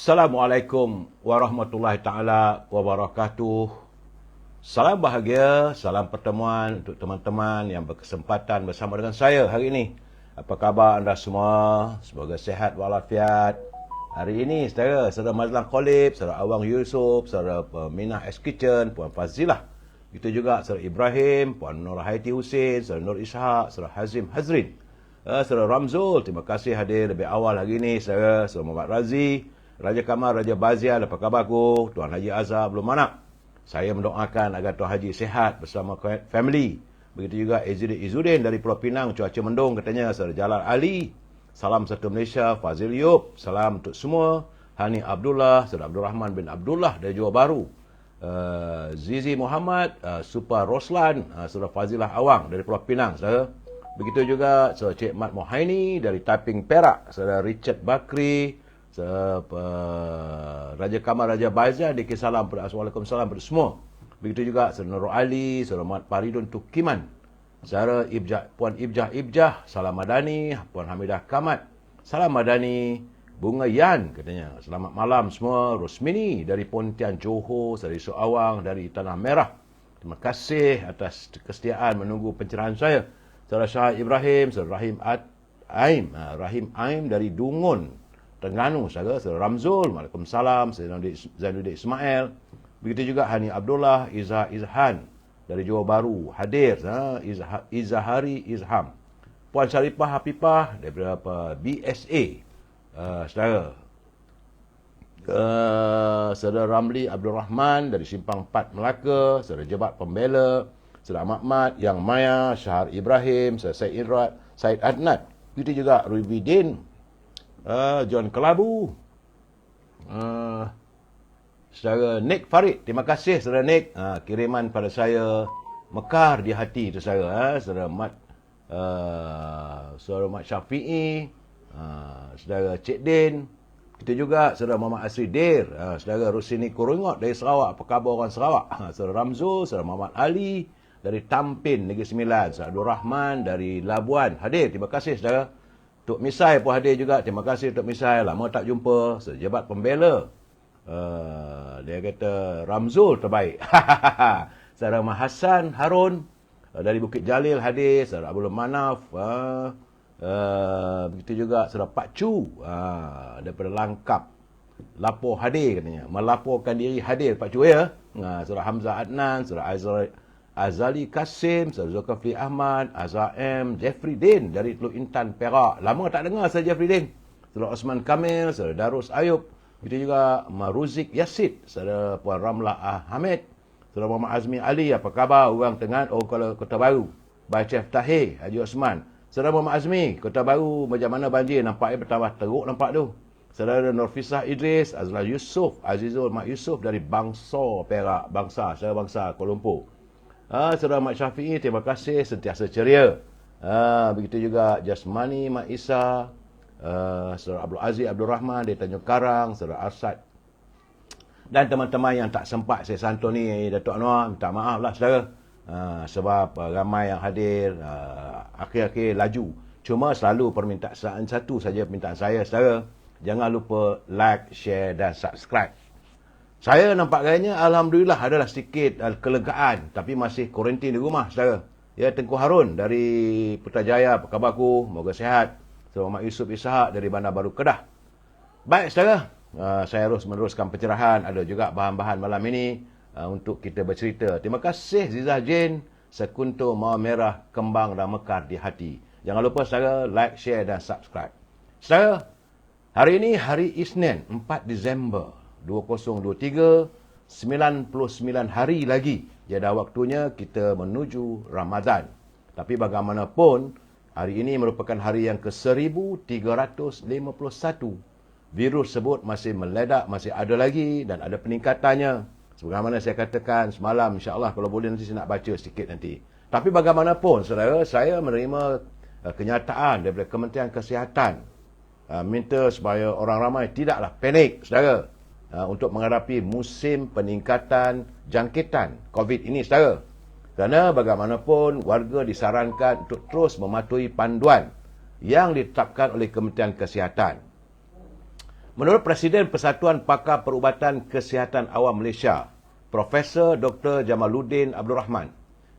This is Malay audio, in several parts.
Assalamualaikum warahmatullahi taala wabarakatuh. Salam bahagia, salam pertemuan untuk teman-teman yang berkesempatan bersama dengan saya hari ini. Apa khabar anda semua? Semoga sihat walafiat. Hari ini saudara Mazlan Khalib, saudara Awang Yusof, saudara Minah S Kitchen, Puan Fazilah. Itu juga saudara Ibrahim, Puan Nur Haiti Hussein, saudara Nur Ishaq, saudara Hazim Hazrin. Saudara Ramzul, terima kasih hadir lebih awal hari ini. Saudara Muhammad Razi, Raja Kamal, Raja Bazial, apa khabarku? Tuan Haji Azhar belum mana? Saya mendoakan agar Tuan Haji sihat bersama family. Begitu juga Izzuddin dari Pulau Pinang, cuaca mendung katanya. Saudara Jalal Ali, salam satu Malaysia. Fazil Yub, salam untuk semua. Hani Abdullah, Saudara Abdul Rahman bin Abdullah dari Johor Bahru. Zizi Muhammad, Super Roslan, Saudara Fazilah Awang dari Pulau Pinang, saudara. Begitu juga Saudara Cik Mat Mohaini dari Taiping Perak, Saudara Richard Bakri, Raja Kamal, Raja Baizal, dikir salam pada Assalamualaikum pada semua. Begitu juga Saudara Nur Ali, Saudara Muhammad Paridun Tukiman, Saudara Puan Ibjah, salam madani. Puan Hamidah Kamat, salam madani. Bunga Yan katanya, selamat malam semua. Rosmini dari Pontian Johor, Saudara Isu Awang dari Tanah Merah, terima kasih atas kesetiaan menunggu pencerahan saya. Saudara Syahid Ibrahim, Saudara Rahim Aim dari Dungun, Terengganu, saudara Ramzul, Waalaikumsalam, Zainuddin Ismail. Begitu juga Hani Abdullah, Izhan dari Johor Bahru hadir, Izahari Izham. Puan Syarifah Hafifah daripada BSA, saudara. Saudara Ramli Abdul Rahman dari Simpang 4 Melaka, Saudara Jebat Pembela, Saudara Ahmad Mat, Yang Maya, Syahar Ibrahim, Saudara Said Adnat. Begitu juga Rubidin, John Kelabu, saudara Nick Farid, terima kasih saudara Nick, kiriman pada saya mekar di hati itu saudara. Saudara Mat Syafi'i, saudara Cik Din. Kita juga saudara Muhammad Asri Dir, saudara Rusini Kurungot dari Sarawak, apa khabar orang Sarawak? Saudara Ramzul, saudara Muhammad Ali dari Tampin Negeri Sembilan, saudara Abdul Rahman dari Labuan hadir, terima kasih saudara. Tok Misai pun hadir juga. Terima kasih Tok Misai. Lama tak jumpa. Sejabat Pembela. Dia kata Ramzul terbaik. Saudara Hassan Harun dari Bukit Jalil hadir. Saudara Abdul Manaf. Begitu juga Saudara Pak Chu daripada Langkap. Lapor hadir katanya. Melaporkan diri hadir Pak Chu ya. Saudara Hamzah Adnan. Saudara Azali Kasim, Saudara Zulkifli Ahmad, Azhar M, Jeffrey Din dari Teluk Intan, Perak. Lama tak dengar saya Jeffrey Din. Saudara Osman Kamil, Saudara Darus Ayub. Begitu juga Maruzik Yasid, Saudara Puan Ramlah Hamid, Saudara Muhammad Azmi Ali, apa khabar orang Tengganu, kalau Kota Baru. Baik Chef Tahir, Haji Osman. Saudara Muhammad Azmi, Kota Baru macam mana banjir? Nampaknya bertambah teruk nampak tu. Saudara Nurfisah Idris, Azlan Yusof, Azizul Mak Yusof dari Bangsa Perak, Saudara Bangsa Kuala Lumpur. Saudara Mat Syafi'i, terima kasih, sentiasa ceria. Begitu juga Jasmani Mak Isa, Saudara Abdul Aziz Abdul Rahman dari Tanjung Karang, Saudara Arsad. Dan teman-teman yang tak sempat saya santuni Datuk Anwar, minta maaf lah saudara. Sebab ramai yang hadir, akhir-akhir laju. Cuma selalu permintaan satu saja permintaan saya saudara. Jangan lupa like, share dan subscribe. Saya nampak gayanya alhamdulillah adalah sedikit kelegaan, tapi masih kuarantin di rumah saudara. Ya, Tengku Harun dari Putrajaya, apa khabarku? Moga sihat. Saudara Muhammad Yusuf Ishaq dari Bandar Baru Kedah. Baik saudara, saya harus meneruskan pencerahan. Ada juga bahan-bahan malam ini untuk kita bercerita. Terima kasih Zizah Jane, Sekuntur Mawar Merah, Kembang dan Mekar di Hati. Jangan lupa saudara like, share dan subscribe. Saudara, hari ini hari Isnin 4 Disember 2023, 99 hari lagi jadi waktunya kita menuju Ramadan. Tapi bagaimanapun, hari ini merupakan hari yang ke-1351. Virus sebut masih meledak, masih ada lagi dan ada peningkatannya. Sebagaimana saya katakan semalam, insyaAllah kalau boleh nanti saya nak baca sedikit nanti. Tapi bagaimanapun, saudara, saya menerima kenyataan daripada Kementerian Kesihatan. Minta supaya orang ramai tidaklah panik, saudara. Untuk menghadapi musim peningkatan jangkitan COVID ini, saudara. Kerana bagaimanapun warga disarankan untuk terus mematuhi panduan yang ditetapkan oleh Kementerian Kesihatan. Menurut Presiden Persatuan Pakar Perubatan Kesihatan Awam Malaysia, Profesor Dr. Jamaluddin Abdul Rahman,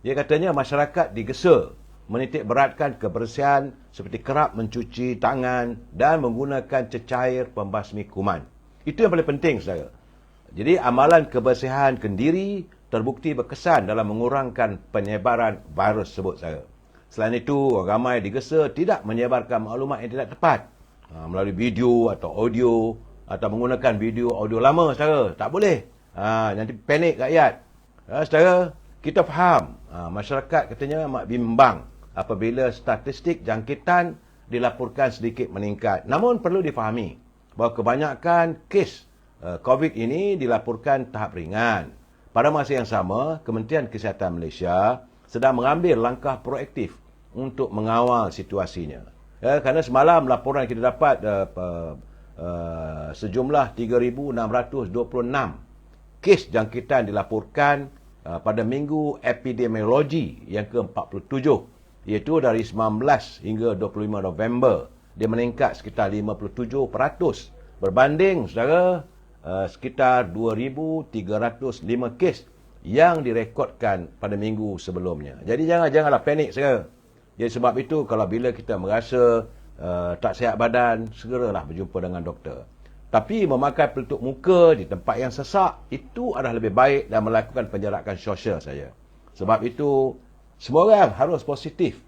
dia katanya masyarakat digesa menitik beratkan kebersihan seperti kerap mencuci tangan dan menggunakan cecair pembasmi kuman. Itu yang paling penting, saudara. Jadi amalan kebersihan kendiri terbukti berkesan dalam mengurangkan penyebaran virus tersebut, saudara. Selain itu, orang ramai digesa tidak menyebarkan maklumat yang tidak tepat melalui video atau audio atau menggunakan video audio lama, saudara. Tak boleh. Nanti panik rakyat. Saudara, kita faham masyarakat katanya amat bimbang apabila statistik jangkitan dilaporkan sedikit meningkat. Namun perlu difahami bahawa kebanyakan kes COVID ini dilaporkan tahap ringan. Pada masa yang sama, Kementerian Kesihatan Malaysia sedang mengambil langkah proaktif untuk mengawal situasinya. Kerana semalam laporan kita dapat sejumlah 3,626 kes jangkitan dilaporkan pada minggu epidemiologi yang ke-47, iaitu dari 19 hingga 25 November. Dia meningkat sekitar 57% berbanding, saudara, sekitar 2,305 kes yang direkodkan pada minggu sebelumnya. Jadi janganlah panik, saudara. Jadi sebab itu kalau bila kita merasa tak sihat badan, segeralah berjumpa dengan doktor. Tapi memakai pelitup muka di tempat yang sesak itu adalah lebih baik dan melakukan penjarakan sosial saja. Sebab itu semua orang harus positif.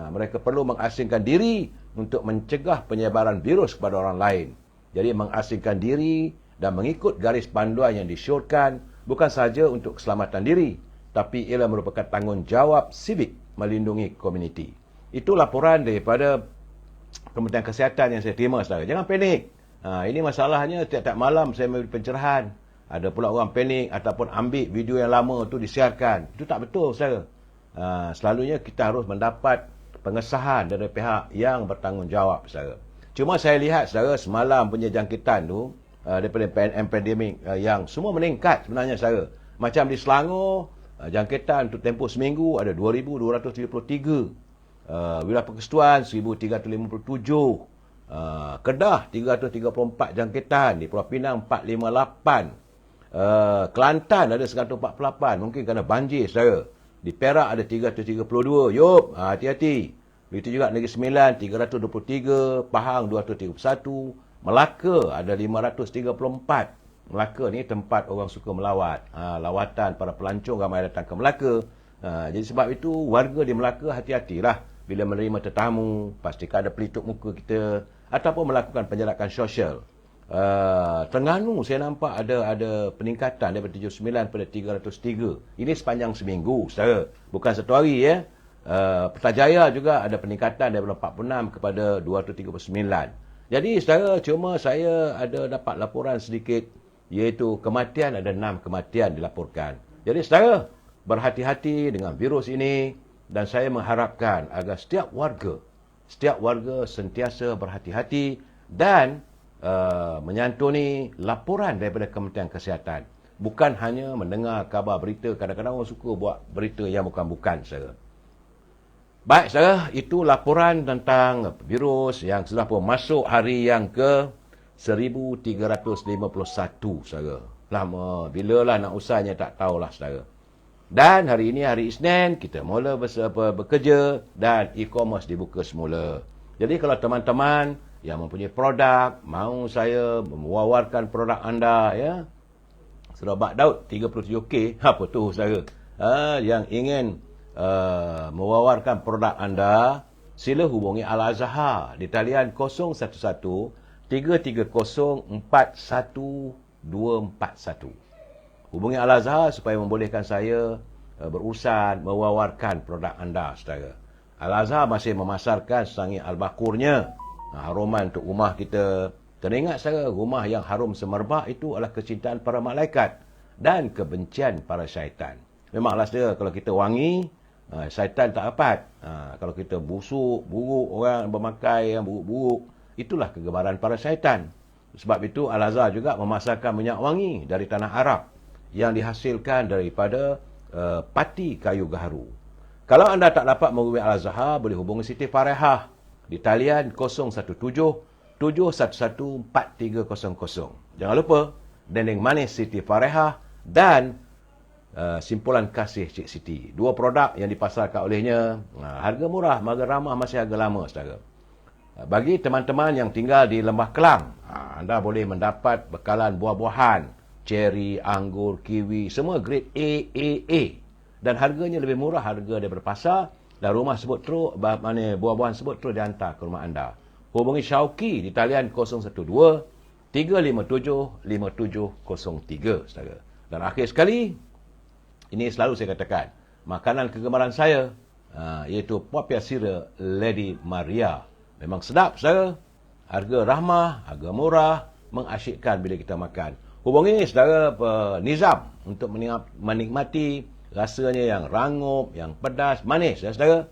Mereka perlu mengasingkan diri untuk mencegah penyebaran virus kepada orang lain. Jadi mengasingkan diri dan mengikut garis panduan yang disyorkan bukan sahaja untuk keselamatan diri, tapi ia merupakan tanggungjawab sivik melindungi komuniti. Itu laporan daripada Kementerian Kesihatan yang saya terima, saudara. Jangan panik. Ini masalahnya tiap-tiap malam saya memberi pencerahan. Ada pula orang panik ataupun ambil video yang lama tu disiarkan. Itu tak betul, saudara. Selalunya kita harus mendapat pengesahan dari pihak yang bertanggungjawab, saudara. Cuma saya lihat, saudara, semalam punya jangkitan tu daripada pandemik yang semua meningkat sebenarnya, saudara. Macam di Selangor, jangkitan untuk tempoh seminggu ada 2,273. Wilayah Persekutuan 1,357. Kedah 334 jangkitan. Di Pulau Pinang 458. Kelantan ada 148. Mungkin kerana banjir, saudara. Di Perak ada 332. Yup, hati-hati. Begitu juga Negeri Sembilan 323. Pahang 231. Melaka ada 534. Melaka ni tempat orang suka melawat. Lawatan para pelancong ramai datang ke Melaka. Jadi sebab itu warga di Melaka hati-hatilah bila menerima tetamu, pastikan ada pelitup muka kita ataupun melakukan penjarakan sosial. Terengganu saya nampak ada peningkatan daripada 79 pada 303. Ini sepanjang seminggu, saudara. Bukan satu hari, ya. Putrajaya juga ada peningkatan daripada 46 kepada 239. Jadi, saudara, cuma saya ada dapat laporan sedikit, iaitu kematian ada 6 kematian dilaporkan. Jadi, saudara, berhati-hati dengan virus ini dan saya mengharapkan agar setiap warga sentiasa berhati-hati dan menyantuni laporan daripada Kementerian Kesihatan. Bukan hanya mendengar kabar berita, kadang-kadang orang suka buat berita yang bukan-bukan, saudara. Baik, saudara, itu laporan tentang virus yang sudah pun masuk hari yang ke 1351, saudara. Lama, bilalah nak usahanya tak tahulah, saudara. Dan hari ini hari Isnin, kita mula bekerja dan e-commerce dibuka semula. Jadi kalau teman-teman yang mempunyai produk, mahu saya mewawarkan produk anda, ya. Surah Bak Daud 37K, apa tu, saudara? Yang ingin mewawarkan produk anda, sila hubungi Al-Azhar di talian 011 330 41241. Hubungi Al-Azhar supaya membolehkan saya berurusan mewawarkan produk anda, saudara. Al-Azhar masih memasarkan sangi al-bakurnya, haruman untuk rumah kita. Teringat, saudara, rumah yang harum semerbak itu adalah kecintaan para malaikat dan kebencian para syaitan. Memanglah, saudara, kalau kita wangi, syaitan tak dapat. Kalau kita busuk, buruk, orang bermakai yang buruk-buruk, itulah kegemaran para syaitan. Sebab itu Al-Azhar juga memasarkan minyak wangi dari tanah Arab yang dihasilkan daripada pati kayu gaharu. Kalau anda tak dapat menghubungi Al-Azhar, boleh hubungi Siti Farehah di talian 017 7114300. Jangan lupa Dendeng Manis Siti Farehah dan Simpulan Kasih Cik Siti. Dua produk yang dipasarkan olehnya. Harga murah, harga ramah, masih harga lama, saudara. Bagi teman-teman yang tinggal di Lembah Kelang, anda boleh mendapat bekalan buah-buahan, ceri, anggur, kiwi, semua grade A. Dan harganya lebih murah harga daripada pasar. Dan rumah sebut terus, buah-buahan sebut terus dihantar ke rumah anda. Hubungi Syauqi di talian 012-357-5703, saudara. Dan akhir sekali, ini selalu saya katakan, makanan kegemaran saya, iaitu Popia Sira Lady Maria. Memang sedap, saudara. Harga rahmah, harga murah, mengasyikkan bila kita makan. Hubungi saudara Nizam untuk menikmati rasanya yang rangup, yang pedas, manis, ya saudara.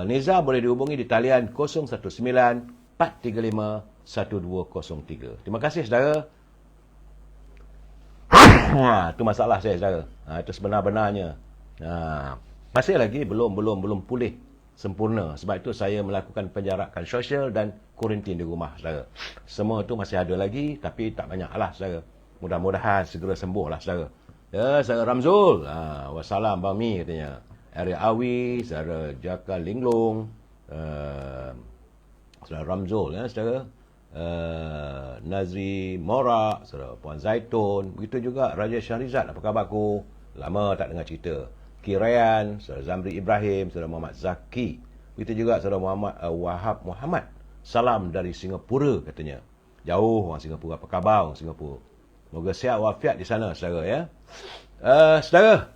Nizam boleh dihubungi di talian 019-435-1203. Terima kasih, saudara. Itu masalah saya, saudara. Itu sebenar-benarnya. Masih lagi belum pulih sempurna. Sebab itu saya melakukan penjarakan sosial dan kuarantin di rumah, saudara. Semua itu masih ada lagi, tapi tak banyak lah, saudara. Mudah-mudahan segera sembuh lah, saudara. Ya, saudara Ramzul. Wassalam, Bami, katanya. Area Awi, saudara Jaka Linglong, saudara Ramzul, ya, saudara. Nazri Mora, saudara Puan Zaitun. Begitu juga Raja Syahrizad. Apa khabar aku? Lama tak dengar cerita. Kirayan, saudara Zamri Ibrahim, saudara Muhammad Zaki. Begitu juga saudara Muhammad Wahab Muhammad. Salam dari Singapura, katanya. Jauh orang Singapura. Apa khabar orang Singapura? Moga sihat wafiat di sana, saudara, ya. Saudara,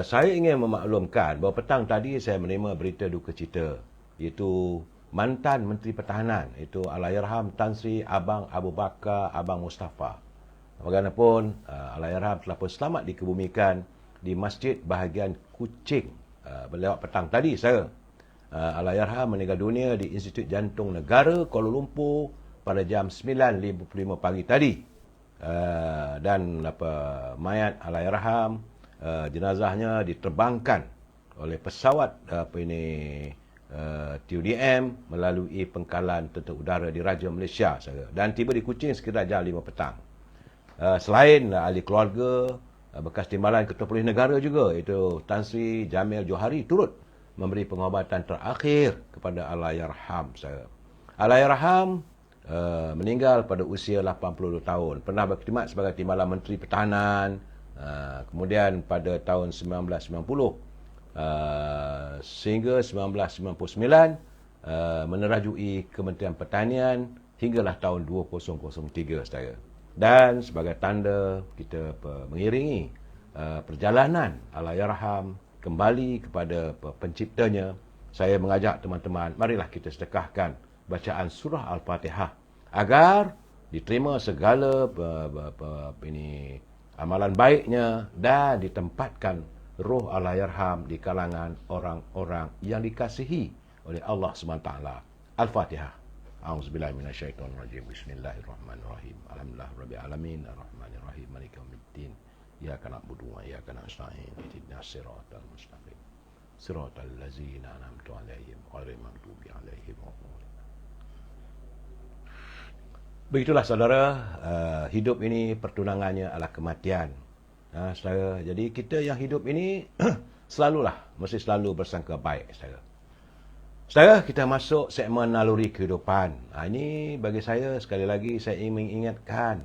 saya ingin memaklumkan bahawa petang tadi saya menerima berita duka cita, iaitu mantan Menteri Pertahanan, iaitu Allahyarham Tan Sri Abang Abu Bakar Abang Mustafa. Bagaimanapun, Allahyarham telah pun selamat dikebumikan di Masjid Bahagian Kuching lewat petang tadi, saudara. Allahyarham meninggal dunia di Institut Jantung Negara Kuala Lumpur pada jam 9.55 pagi tadi. Dan mayat Allahyarham, jenazahnya diterbangkan oleh pesawat TUDM melalui pengkalan tentera udara di Raja Malaysia, saudara. Dan tiba di Kuching sekitar jam 5 petang. Selain ahli keluarga, bekas timbalan Ketua Polis Negara juga, iaitu Tan Sri Jamil Johari turut memberi pengobatan terakhir kepada Allahyarham, saudara. Allahyarham meninggal pada usia 82 tahun. Pernah berkhidmat sebagai Timbalan Menteri Pertahanan. Kemudian pada tahun 1990 sehingga 1999 menerajui Kementerian Pertanian hinggalah tahun 2003, saudara. Dan sebagai tanda kita mengiringi perjalanan Allahyarham kembali kepada penciptanya, saya mengajak teman-teman, marilah kita sedekahkan bacaan surah Al-Fatihah agar diterima segala amalan baiknya dan ditempatkan roh Allahyarham di kalangan orang-orang yang dikasihi oleh Allah SWT. Al-Fatihah. A'udzubillahi minasyaitonirrajim. Bismillahirrahmanirrahim. Alhamdulillahirabbil alamin arrahmanirrahim maliki yaumiddin. Iyyaka na'budu wa iyyaka nasta'in. Ihdinas siratal mustaqim. Siratal ladzina an'amta 'alaihim ghairil maghdubi 'alaihim waladdallin. Begitulah, saudara, hidup ini pertunangannya adalah kematian. Saudara, jadi kita yang hidup ini mesti selalu bersangka baik, saudara. Saudara, kita masuk segmen naluri kehidupan. Ini bagi saya, sekali lagi saya ingin mengingatkan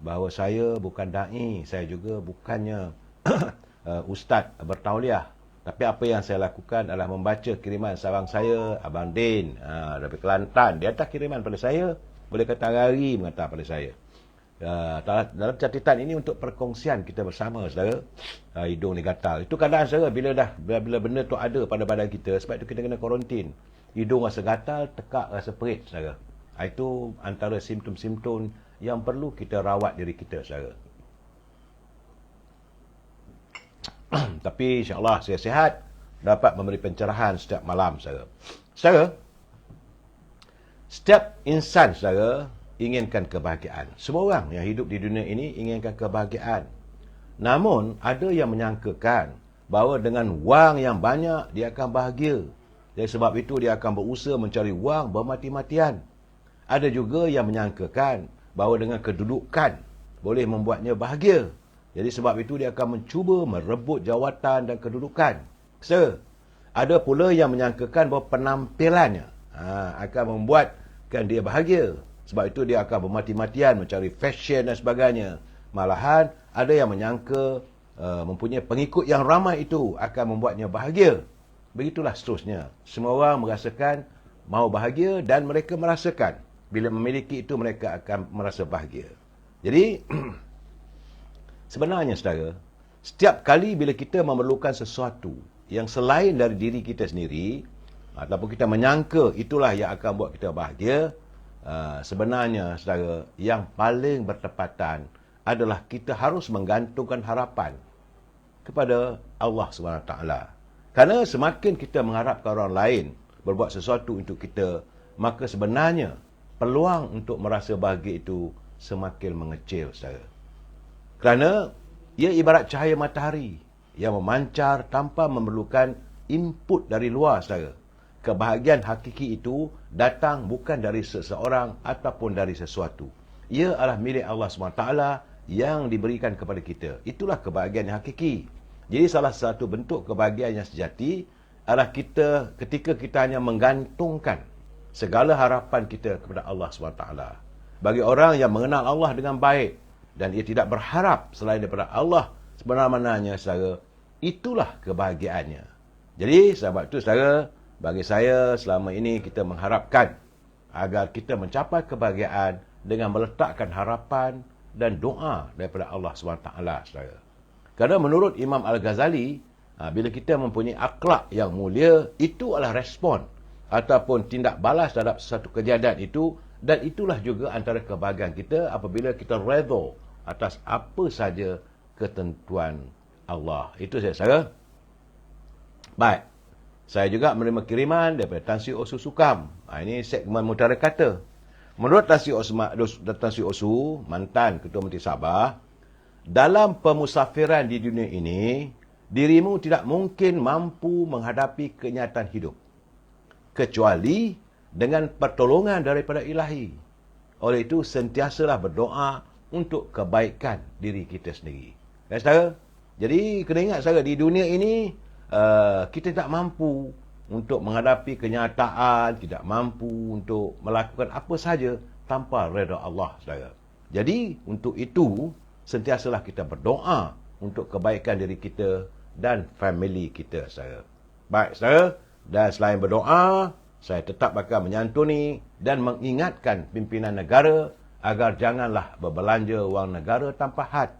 bahawa saya bukan da'i, saya juga bukannya ustaz bertauliah. Tapi apa yang saya lakukan adalah membaca kiriman sahabat saya, Abang Din, dari Kelantan. Dia hantar kiriman pada saya, boleh kata hari mengatakan pada saya. Dalam catatan ini untuk perkongsian kita bersama, saudara. Hidung ni gatal. Itu kadang, saudara, bila benda tu ada pada badan kita, sebab itu kita kena kuarantin. Hidung rasa gatal, tekak rasa perit, saudara. Itu antara simptom-simptom yang perlu kita rawat diri kita, saudara. Tapi insya-Allah saya sihat, dapat memberi pencerahan setiap malam, saudara. Saudara, setiap insan, saudara, inginkan kebahagiaan. Semua orang yang hidup di dunia ini inginkan kebahagiaan. Namun, ada yang menyangkakan bahawa dengan wang yang banyak, dia akan bahagia. Jadi sebab itu, dia akan berusaha mencari wang bermati-matian. Ada juga yang menyangkakan bahawa dengan kedudukan boleh membuatnya bahagia. Jadi sebab itu dia akan mencuba merebut jawatan dan kedudukan. Ada pula yang menyangkakan bahawa penampilannya akan membuatkan dia bahagia. Sebab itu dia akan bermati-matian mencari fashion dan sebagainya. Malahan ada yang menyangka mempunyai pengikut yang ramai itu akan membuatnya bahagia. Begitulah seterusnya. Semua orang merasakan mahu bahagia dan mereka merasakan bila memiliki itu mereka akan merasa bahagia. Jadi sebenarnya saudara, setiap kali bila kita memerlukan sesuatu yang selain dari diri kita sendiri ataupun kita menyangka itulah yang akan buat kita bahagia, sebenarnya saudara, yang paling bertepatan adalah kita harus menggantungkan harapan kepada Allah SWT. Kerana semakin kita mengharapkan orang lain berbuat sesuatu untuk kita, maka sebenarnya peluang untuk merasa bahagia itu semakin mengecil, saudara. Kerana ia ibarat cahaya matahari yang memancar tanpa memerlukan input dari luar, saudara. Kebahagiaan hakiki itu datang bukan dari seseorang ataupun dari sesuatu. Ia adalah milik Allah SWT yang diberikan kepada kita. Itulah kebahagiaan yang hakiki. Jadi salah satu bentuk kebahagiaan yang sejati adalah ketika kita hanya menggantungkan segala harapan kita kepada Allah SWT. Bagi orang yang mengenal Allah dengan baik dan ia tidak berharap selain daripada Allah sebenarnya, saudara, itulah kebahagiaannya. Jadi sebab itu, saudara, bagi saya selama ini kita mengharapkan agar kita mencapai kebahagiaan dengan meletakkan harapan dan doa daripada Allah SWT, saudara. Kerana menurut Imam Al-Ghazali, bila kita mempunyai akhlak yang mulia, itu adalah respon ataupun tindak balas terhadap satu kejadian itu, dan itulah juga antara kebahagiaan kita apabila kita redha atas apa saja ketentuan Allah. Itu saya, saudara. Baik. Saya juga menerima kiriman daripada Tan Sri Osu Sukam. Ini segmen mutara kata. Menurut Tan Sri Osu, mantan Ketua Menteri Sabah, dalam pemusafiran di dunia ini, dirimu tidak mungkin mampu menghadapi kenyataan hidup kecuali dengan pertolongan daripada Ilahi. Oleh itu, sentiasalah berdoa untuk kebaikan diri kita sendiri. Ya, saudara? Jadi, kena ingat, saudara, di dunia ini, kita tak mampu untuk menghadapi kenyataan, tidak mampu untuk melakukan apa saja tanpa redha Allah, saudara. Jadi, untuk itu, sentiasalah kita berdoa untuk kebaikan diri kita dan family kita, saudara. Baik, saudara. Dan selain berdoa, saya tetap akan menyantuni dan mengingatkan pimpinan negara agar janganlah berbelanja wang negara tanpa had.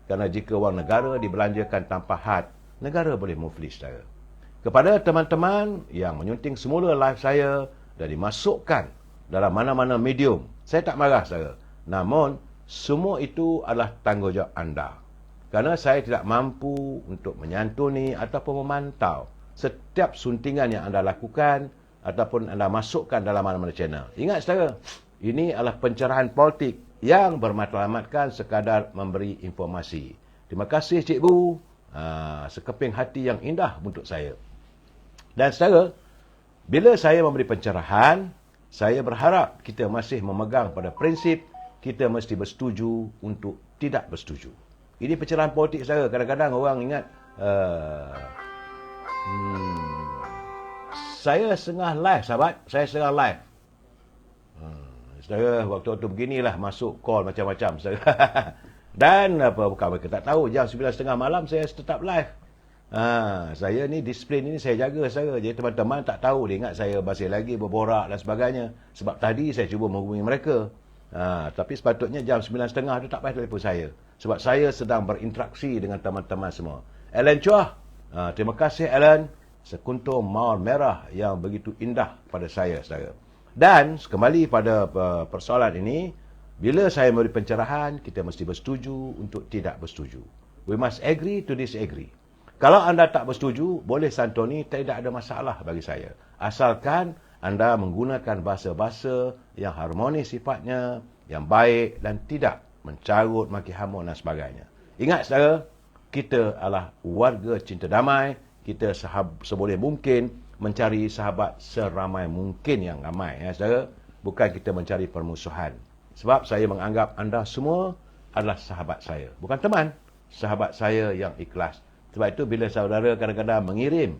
Kerana jika wang negara dibelanjakan tanpa had, negara boleh muflis, saudara. Kepada teman-teman yang menyunting semula live saya dan dimasukkan dalam mana-mana medium, saya tak marah, saudara. Namun, semua itu adalah tanggungjawab anda. Kerana saya tidak mampu untuk menyantuni ataupun memantau setiap suntingan yang anda lakukan ataupun anda masukkan dalam mana-mana channel. Ingat, saudara, ini adalah pencerahan politik yang bermatlamatkan sekadar memberi informasi. Terima kasih, cikgu. Sekeping hati yang indah untuk saya. Dan saudara, bila saya memberi pencerahan, saya berharap kita masih memegang pada prinsip kita mesti bersetuju untuk tidak bersetuju. Ini pencerahan politik, saudara. Kadang-kadang orang ingat saya setengah live, sahabat. Saya setengah live. Saudara, waktu-waktu beginilah masuk call macam-macam, saudara. Dan bukan mereka tak tahu, jam 9.30 malam saya tetap live. Saya ni disiplin ini saya jaga, saudara. Jadi teman-teman tak tahu, dia ingat saya masih lagi berborak dan sebagainya. Sebab tadi saya cuba menghubungi mereka. Tapi sepatutnya jam 9.30 tu tak payah telefon saya. Sebab saya sedang berinteraksi dengan teman-teman semua. Alan Chua, terima kasih Alan. Sekuntum mawar merah yang begitu indah pada saya, saudara. Dan kembali pada persoalan ini, bila saya memberi pencerahan, kita mesti bersetuju untuk tidak bersetuju. We must agree to disagree. Kalau anda tak bersetuju, boleh santuni, tidak ada masalah bagi saya. Asalkan anda menggunakan bahasa-bahasa yang harmonis sifatnya, yang baik dan tidak mencarut, maki hamun dan sebagainya. Ingat, saudara, kita adalah warga cinta damai. Kita seboleh mungkin mencari sahabat seramai mungkin yang ramai, ya, saudara. bukan kita mencari permusuhan. Sebab saya menganggap anda semua adalah sahabat saya. Bukan teman, sahabat saya yang ikhlas. Sebab itu bila saudara kadang-kadang mengirim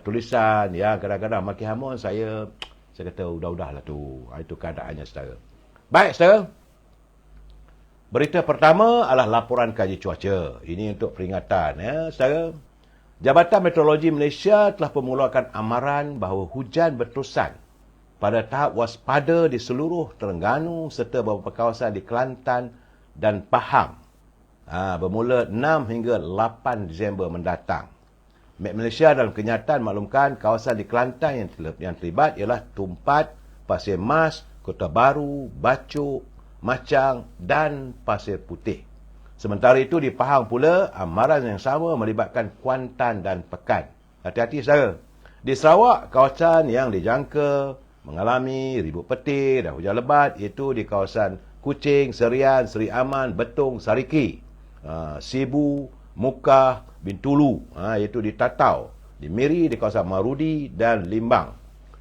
tulisan, ya kadang-kadang maki hamun, saya kata udah-udahlah tu. Itu keadaannya saudara. Baik saudara. Berita pertama adalah laporan kaji cuaca. Ini untuk peringatan ya saudara. Jabatan Meteorologi Malaysia telah memulakan amaran bahawa hujan berterusan pada tahap waspada di seluruh Terengganu serta beberapa kawasan di Kelantan dan Pahang. Bermula 6 hingga 8 Disember mendatang. Met Malaysia dalam kenyataan maklumkan kawasan di Kelantan yang terlibat ialah Tumpat, Pasir Mas, Kota Baru, Bachok, Machang dan Pasir Putih. Sementara itu di Pahang pula, amaran yang sama melibatkan Kuantan dan Pekan. Hati-hati saudara. Di Sarawak, kawasan yang dijangka mengalami ribut petir dan hujan lebat iaitu di kawasan Kuching, Serian, Seri Aman, Betong, Sariki, Sibu, Mukah, Bintulu, iaitu di Tatau, di Miri, di kawasan Marudi dan Limbang.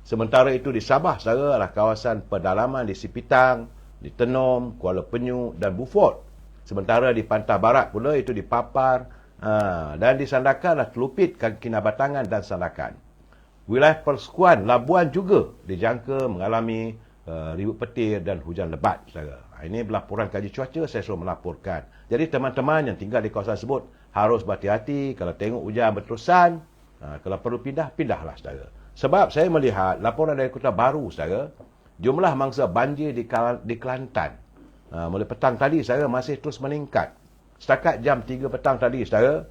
Sementara itu di Sabah, saudara, adalah kawasan pedalaman di Sipitang, di Tenom, Kuala Penyu dan Beaufort. Sementara di Pantai Barat pula itu di Papar dan di Sandakan adalah Telupit, Kinabatangan dan Sandakan. Wilayah Persekutuan Labuan juga dijangka mengalami ribut petir dan hujan lebat. Saudara. Ini laporan kaji cuaca, saya suruh melaporkan. Jadi teman-teman yang tinggal di kawasan tersebut harus berhati-hati. Kalau tengok hujan berterusan, kalau perlu pindah, pindahlah saudara. Sebab saya melihat laporan dari Kota Baru saudara, jumlah mangsa banjir di Kelantan mulai petang tadi saudara masih terus meningkat. Setakat jam 3 petang tadi saudara,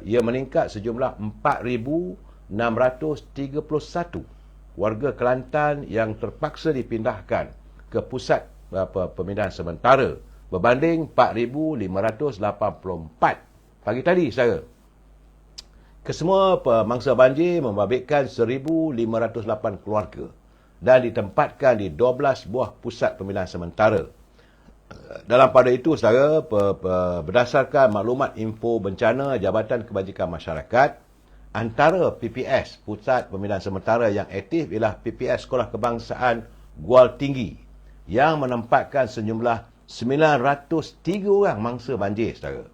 ia meningkat sejumlah 4,631 warga Kelantan yang terpaksa dipindahkan ke pusat pemindahan sementara berbanding 4,584 pagi tadi saudara. Kesemua pemangsa banjir membabitkan 1,508 keluarga dan ditempatkan di 12 buah pusat pemindahan sementara. Dalam pada itu, saudara, berdasarkan maklumat info bencana Jabatan Kebajikan Masyarakat, antara PPS, Pusat Pemindahan Sementara yang aktif ialah PPS Sekolah Kebangsaan Gual Tinggi yang menempatkan sejumlah 903 orang mangsa banjir, saudara.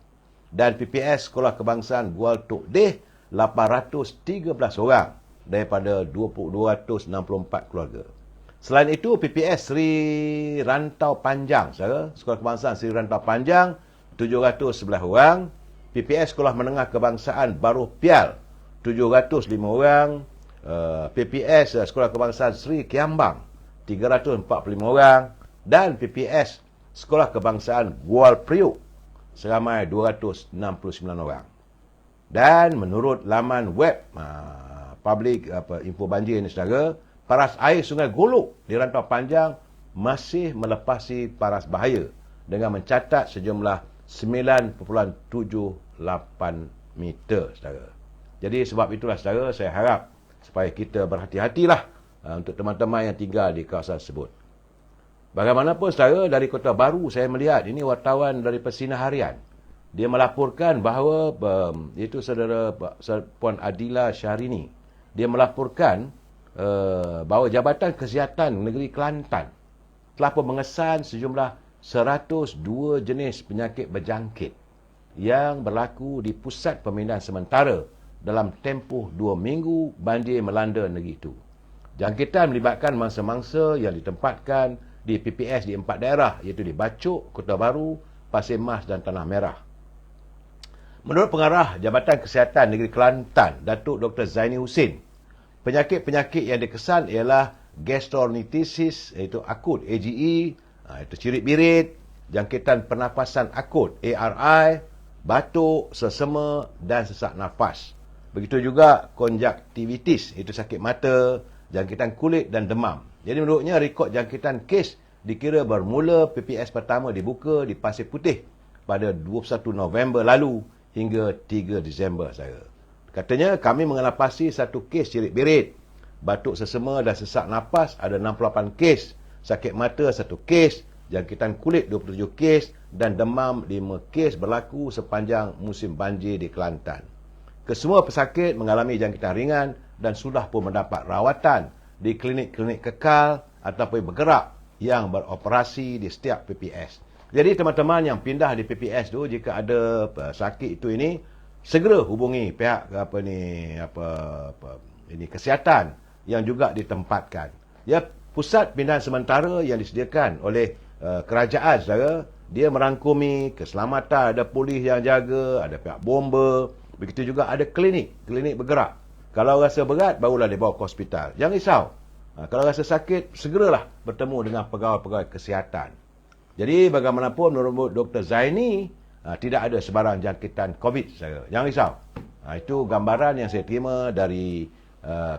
Dan PPS Sekolah Kebangsaan Gual Tok Deh 813 orang daripada 264 keluarga. Selain itu, PPS Sri Rantau Panjang, saudara, Sekolah Kebangsaan Sri Rantau Panjang 711 orang, PPS Sekolah Menengah Kebangsaan Baruh Pial 705 orang, PPS Sekolah Kebangsaan Sri Kiambang 345 orang dan PPS Sekolah Kebangsaan Gual Priuk seramai 269 orang. Dan menurut laman web public info banjir ini saudara, paras air Sungai Golok di Rantau Panjang masih melepasi paras bahaya dengan mencatat sejumlah 9.78 meter saudara. Jadi sebab itulah saudara, saya harap supaya kita berhati-hatilah untuk teman-teman yang tinggal di kawasan tersebut. Bagaimanapun saudara, dari Kota Baru saya melihat ini wartawan dari Persinar Harian. Dia melaporkan bahawa itu saudara Puan Adila Syahrini, dia melaporkan bahawa Jabatan Kesihatan Negeri Kelantan telah pun mengesan sejumlah 102 jenis penyakit berjangkit yang berlaku di pusat pemindahan sementara dalam tempoh 2 minggu banjir melanda negeri itu. Jangkitan melibatkan mangsa-mangsa yang ditempatkan di PPS di 4 daerah iaitu di Bachok, Kota Baru, Pasir Mas dan Tanah Merah. Menurut pengarah Jabatan Kesihatan Negeri Kelantan, Datuk Dr. Zaini Husin, penyakit-penyakit yang dikesan ialah gastroenteritis iaitu akut AGE, itu cirit-birit, jangkitan pernafasan akut ARI, batuk, sesema dan sesak nafas. Begitu juga konjaktivitis, itu sakit mata, jangkitan kulit dan demam. Jadi menurutnya rekod jangkitan kes dikira bermula PPS pertama dibuka di Pasir Putih pada 21 November lalu hingga 3 Disember saya. Katanya kami mengelapasi satu kes cirit-birit, batuk sesema dan sesak nafas ada 68 kes, sakit mata 1 kes, jangkitan kulit 27 kes dan demam 5 kes berlaku sepanjang musim banjir di Kelantan. Kesemua pesakit mengalami jangkitan ringan dan sudah pun mendapat rawatan di klinik-klinik kekal ataupun bergerak yang beroperasi di setiap PPS. Jadi teman-teman yang pindah di PPS tu, jika ada sakit itu ini, segera hubungi pihak ini kesihatan yang juga ditempatkan. Ya, pusat pindahan sementara yang disediakan oleh kerajaan saudara, dia merangkumi keselamatan, ada polis yang jaga, ada pihak bomba, begitu juga ada klinik bergerak. Kalau rasa berat, barulah dibawa ke hospital. Jangan risau. Kalau rasa sakit, segeralah bertemu dengan pegawai-pegawai kesihatan. Jadi bagaimanapun menurut Dr. Zaini, tidak ada sebarang jangkitan COVID saudara. Jangan risau. Itu gambaran yang saya terima dari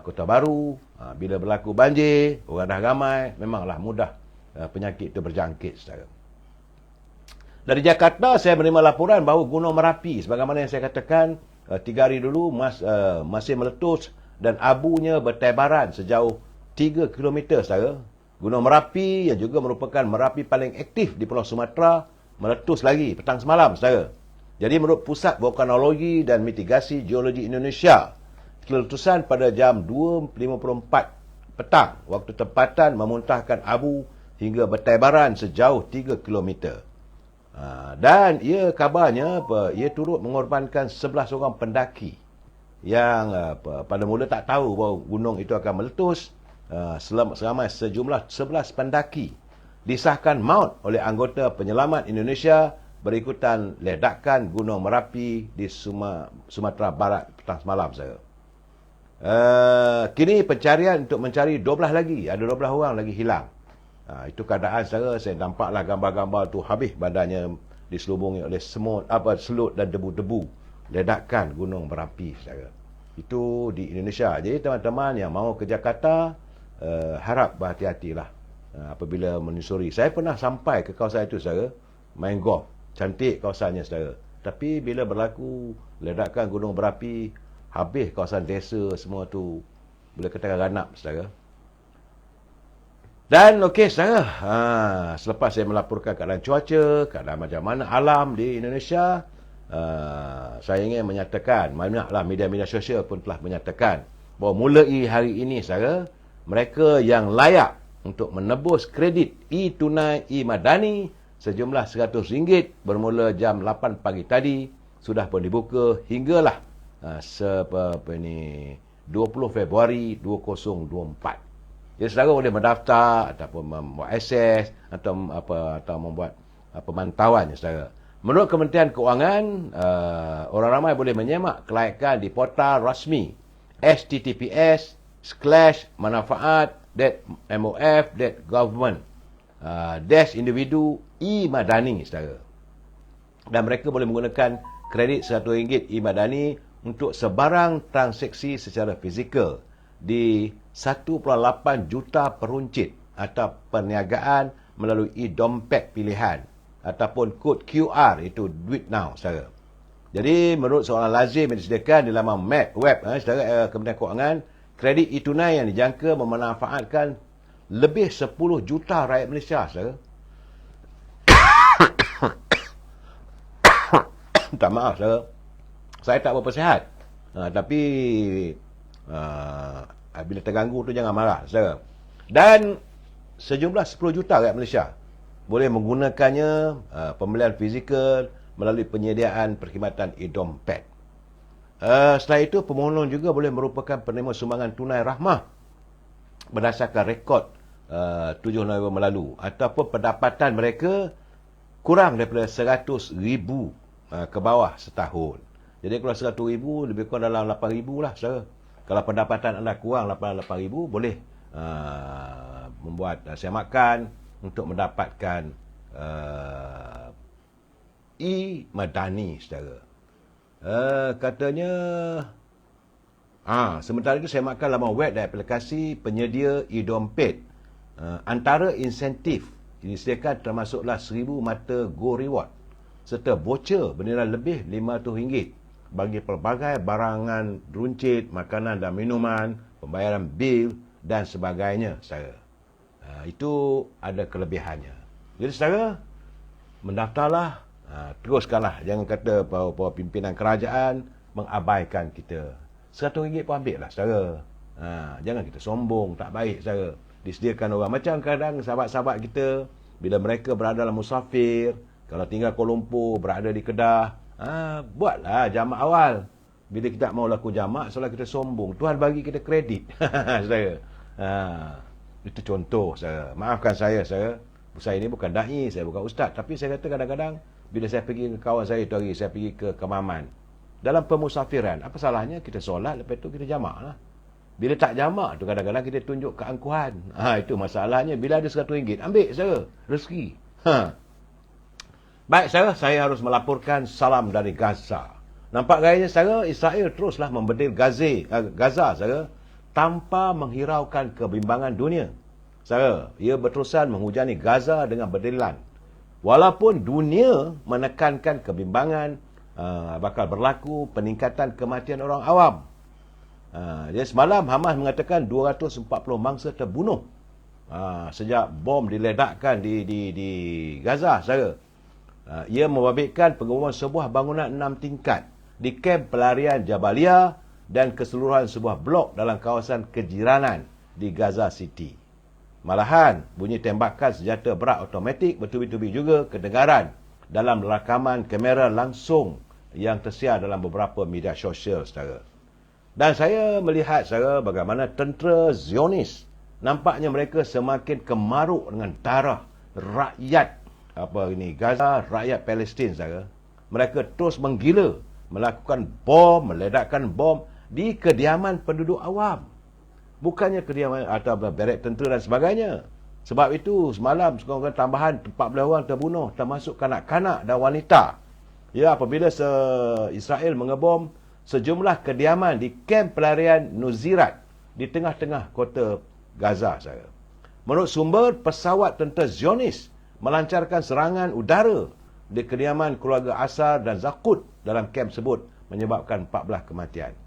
Kota Baru. Bila berlaku banjir, orang dah ramai, memanglah mudah penyakit itu berjangkit saudara. Dari Jakarta, saya menerima laporan bahawa Gunung Merapi, sebagaimana yang saya katakan 3 hari dulu, masih meletus dan abunya bertebaran sejauh 3 km saudara. Gunung Merapi yang juga merupakan Merapi paling aktif di Pulau Sumatera meletus lagi petang semalam saudara. Jadi menurut Pusat Vulkanologi dan Mitigasi Geologi Indonesia, keletusan pada jam 2.54 petang waktu tempatan memuntahkan abu hingga bertebaran sejauh 3 km. Dan ia kabarnya ia turut mengorbankan 11 orang pendaki yang pada mula tak tahu bahawa gunung itu akan meletus. Seramai sejumlah 11 pendaki disahkan maut oleh anggota penyelamat Indonesia berikutan ledakan Gunung Merapi di Sumatera Barat petang semalam saya. Kini pencarian untuk mencari 12 lagi, ada 12 orang lagi hilang. Itu keadaan saya nampaklah gambar-gambar tu habis badannya diselubungi oleh semut, selut dan debu-debu ledakan Gunung Merapi saya. Itu di Indonesia. Jadi teman-teman yang mahu ke Jakarta, harap berhati-hatilah apabila menyusuri. Saya pernah sampai ke kawasan itu saudara, main golf, cantik kawasannya saudara. Tapi bila berlaku ledakan gunung berapi, habis kawasan desa semua tu, boleh katakan ganap saudara. Dan okey saudara, selepas saya melaporkan keadaan cuaca, keadaan macam mana alam di Indonesia, saya ingin menyatakan, banyaklah media-media sosial pun telah menyatakan bahawa mulai hari ini saudara, mereka yang layak untuk menebus kredit e-tunai e-Madani sejumlah RM100 bermula jam 8 pagi tadi sudah pun dibuka hinggalah 20 Februari 2024. Jadi saudara boleh mendaftar ataupun membuat akses atau membuat pemantauan saudara. Menurut Kementerian Keuangan, orang ramai boleh menyemak kelayakan di portal rasmi https://manfaat.mof.government -individu e-Madani saudara. Dan mereka boleh menggunakan kredit RM100 e-Madani untuk sebarang transaksi secara fizikal di 1.8 juta peruncit atau perniagaan melalui dompet pilihan ataupun kod QR, itu duit now saudara. Jadi menurut soalan lazim yang disediakan di laman web Kementerian Keuangan, kredit e-tunai yang dijangka memanfaatkan lebih 10 juta rakyat Malaysia saudara. Tak maaf saudara, saya tak berapa sihat, tapi bila terganggu tu jangan marah saudara. Dan sejumlah 10 juta rakyat Malaysia boleh menggunakannya pembelian fizikal melalui penyediaan perkhidmatan e-dompet. Setelah itu, pemohon juga boleh merupakan penerima sumbangan tunai rahmah berdasarkan rekod 7 November lalu, ataupun pendapatan mereka kurang daripada RM100,000 ke bawah setahun. Jadi kalau RM100,000 lebih kurang dalam RM8,000 lah saudara. Kalau pendapatan anda kurang RM8,000, boleh membuat semakan untuk mendapatkan e-Madani saudara. Katanya sementara itu saya makan laman web dan aplikasi penyedia e-dompet. Antara insentif disediakan termasuklah 1,000 mata Go Reward serta voucher bernilai lebih RM500 bagi pelbagai barangan runcit, makanan dan minuman, pembayaran bil dan sebagainya saudara. Itu ada kelebihannya. Jadi saudara, mendaftarlah, teruskanlah. Jangan kata bahawa pimpinan kerajaan mengabaikan kita. RM100 pun ambil lah saudara. Jangan kita sombong, tak baik saudara. disediakan orang. Macam kadang sahabat-sahabat kita, bila mereka berada dalam musafir, kalau tinggal Kuala Lumpur, berada di Kedah, buatlah jamak awal. Bila kita mau laku jamak, soalnya kita sombong. Tuhan bagi kita kredit. Saudara. Itu contoh, saudara. Maafkan saya ini bukan da'i, saya bukan ustaz. Tapi saya kata kadang-kadang, bila saya pergi ke kawan saya itu hari, saya pergi ke Kemaman. Dalam pemusafiran, apa salahnya kita solat, lepas tu kita jamak lah. Bila tak jamak tu kadang-kadang kita tunjuk keangkuhan. Itu masalahnya. Bila ada RM100, ambil saudara, rezeki. Baik saudara, saya harus melaporkan salam dari Gaza. Nampak gayanya saudara, Israel teruslah membedil Gaza saudara, tanpa menghiraukan kebimbangan dunia. Saudara, ia berterusan menghujani Gaza dengan berdilan. Walaupun dunia menekankan kebimbangan, bakal berlaku peningkatan kematian orang awam. Dia semalam Hamas mengatakan 240 mangsa terbunuh sejak bom diledakkan di Gaza saudara. Ia membabitkan pengeboman sebuah bangunan 6 tingkat di kamp pelarian Jabalia dan keseluruhan sebuah blok dalam kawasan kejiranan di Gaza City. Malahan, bunyi tembakan senjata berat automatik bertubi-tubi juga kedengaran dalam rakaman kamera langsung yang tersiar dalam beberapa media sosial, saudara. Dan saya melihat, saudara, bagaimana tentera Zionis, nampaknya mereka semakin kemaruk dengan darah rakyat Gaza, rakyat Palestin, saudara. Mereka terus menggila, melakukan bom, meledakkan bom di kediaman penduduk awam. Bukannya kediaman atau barak tentera dan sebagainya. Sebab itu semalam sekurang-kurangnya tambahan 14 orang terbunuh, termasuk kanak-kanak dan wanita. Ya, apabila Israel mengebom sejumlah kediaman di kamp pelarian Nuzirat di tengah-tengah kota Gaza, saudara. Menurut sumber, pesawat tentera Zionis melancarkan serangan udara di kediaman keluarga Asar dan Zakut dalam kamp tersebut, menyebabkan 14 kematian.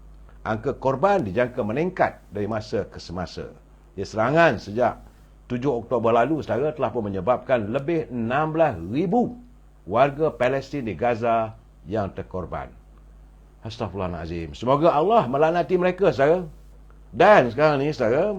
Angka korban dijangka meningkat dari masa ke semasa. Serangan sejak 7 Oktober lalu, saudara, telah pun menyebabkan lebih 16,000 warga Palestin di Gaza yang terkorban. Astaghfirullahaladzim. Semoga Allah melaknati mereka, saudara. Dan sekarang ni, saudara,